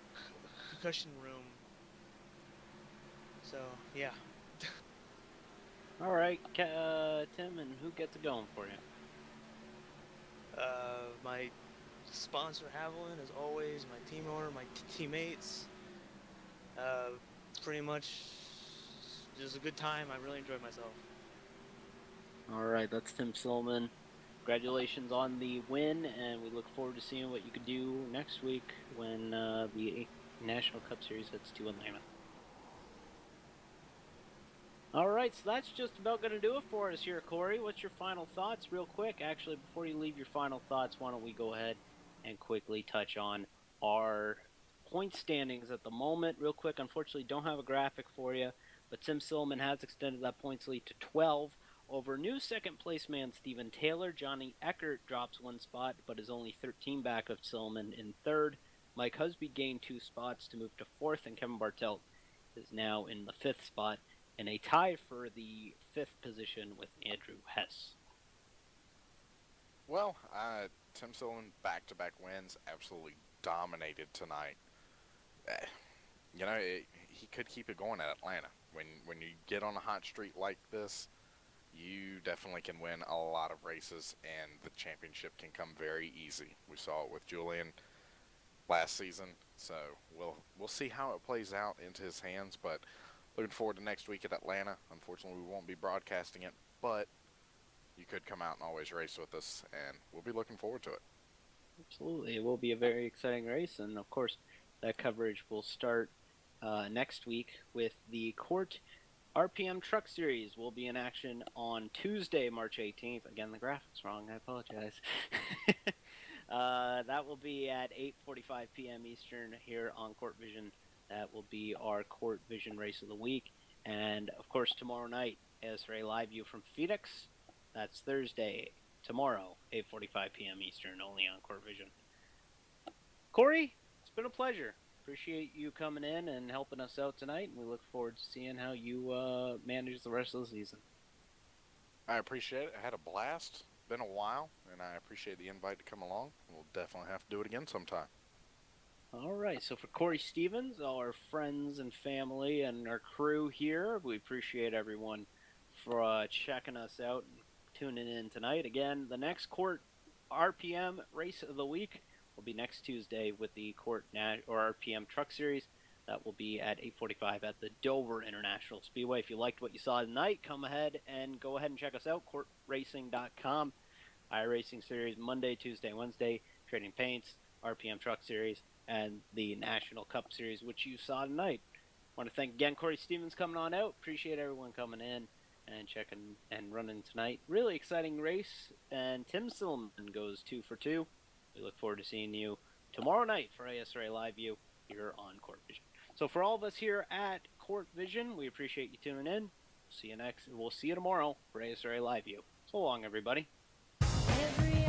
cushion room. So yeah. All right, Tim, and who gets it going for you? My sponsor Haviland, as always, my team owner, my teammates. Pretty much just a good time. I really enjoyed myself. All right, that's Tim Silliman. Congratulations on the win, and we look forward to seeing what you can do next week when the National Cup Series heads to Atlanta. All right, so that's just about going to do it for us here, Corey. What's your final thoughts, real quick? Actually, before you leave your final thoughts, why don't we go ahead and quickly touch on our point standings at the moment, real quick. Unfortunately, don't have a graphic for you, but Tim Silliman has extended that points lead to 12 over new second place man Steven Taylor. Johnny Eckert drops one spot, but is only 13 back of Silliman in third. Mike Husby gained 2 spots to move to fourth, and Kevin Bartelt is now in the 5th spot, and a tie for the 5th position with Andrew Hess. Well, Tim Silliman back-to-back wins, absolutely dominated tonight. He could keep it going at Atlanta. When you get on a hot streak like this, you definitely can win a lot of races, and the championship can come very easy. We saw it with Julian last season, so we'll see how it plays out into his hands. But looking forward to next week at Atlanta. Unfortunately, we won't be broadcasting it, but you could come out and always race with us, and we'll be looking forward to it. Absolutely. It will be a very exciting race, and of course, that coverage will start next week with the CORT RPM Truck Series. Will be in action on Tuesday, March 18th. Again, the graphic's wrong. I apologize. That will be at 8:45 p.m. Eastern here on CORT Vision. That will be our CORT Vision race of the week. And, of course, tomorrow night, ASRA Live View from Phoenix. That's Thursday, tomorrow, 8:45 p.m. Eastern, only on CORT Vision. Corey, it's been a pleasure. Appreciate you coming in and helping us out tonight, and we look forward to seeing how you manage the rest of the season. I appreciate it. I had a blast. Been a while, and I appreciate the invite to come along. We'll definitely have to do it again sometime. All right, so for Corey Stevens, all our friends and family and our crew here, we appreciate everyone for checking us out and tuning in tonight. Again, the next CORT RPM race of the week will be next Tuesday with the CORT or RPM Truck Series. That will be at 8:45 at the Dover International Speedway. If you liked what you saw tonight, come ahead and check us out, CORTRacing.com. iRacing Series Monday, Tuesday, Wednesday, Trading Paints, RPM Truck Series, and the National Cup Series, which you saw tonight. I want to thank again Corey Stevens coming on out. Appreciate everyone coming in and checking and running tonight. Really exciting race, and Tim Silliman goes 2 for 2. We look forward to seeing you tomorrow night for ASRA Live View here on CORT Vision. So for all of us here at CORT Vision, we appreciate you tuning in. We'll see you tomorrow for ASRA Live View. So long, everybody. Every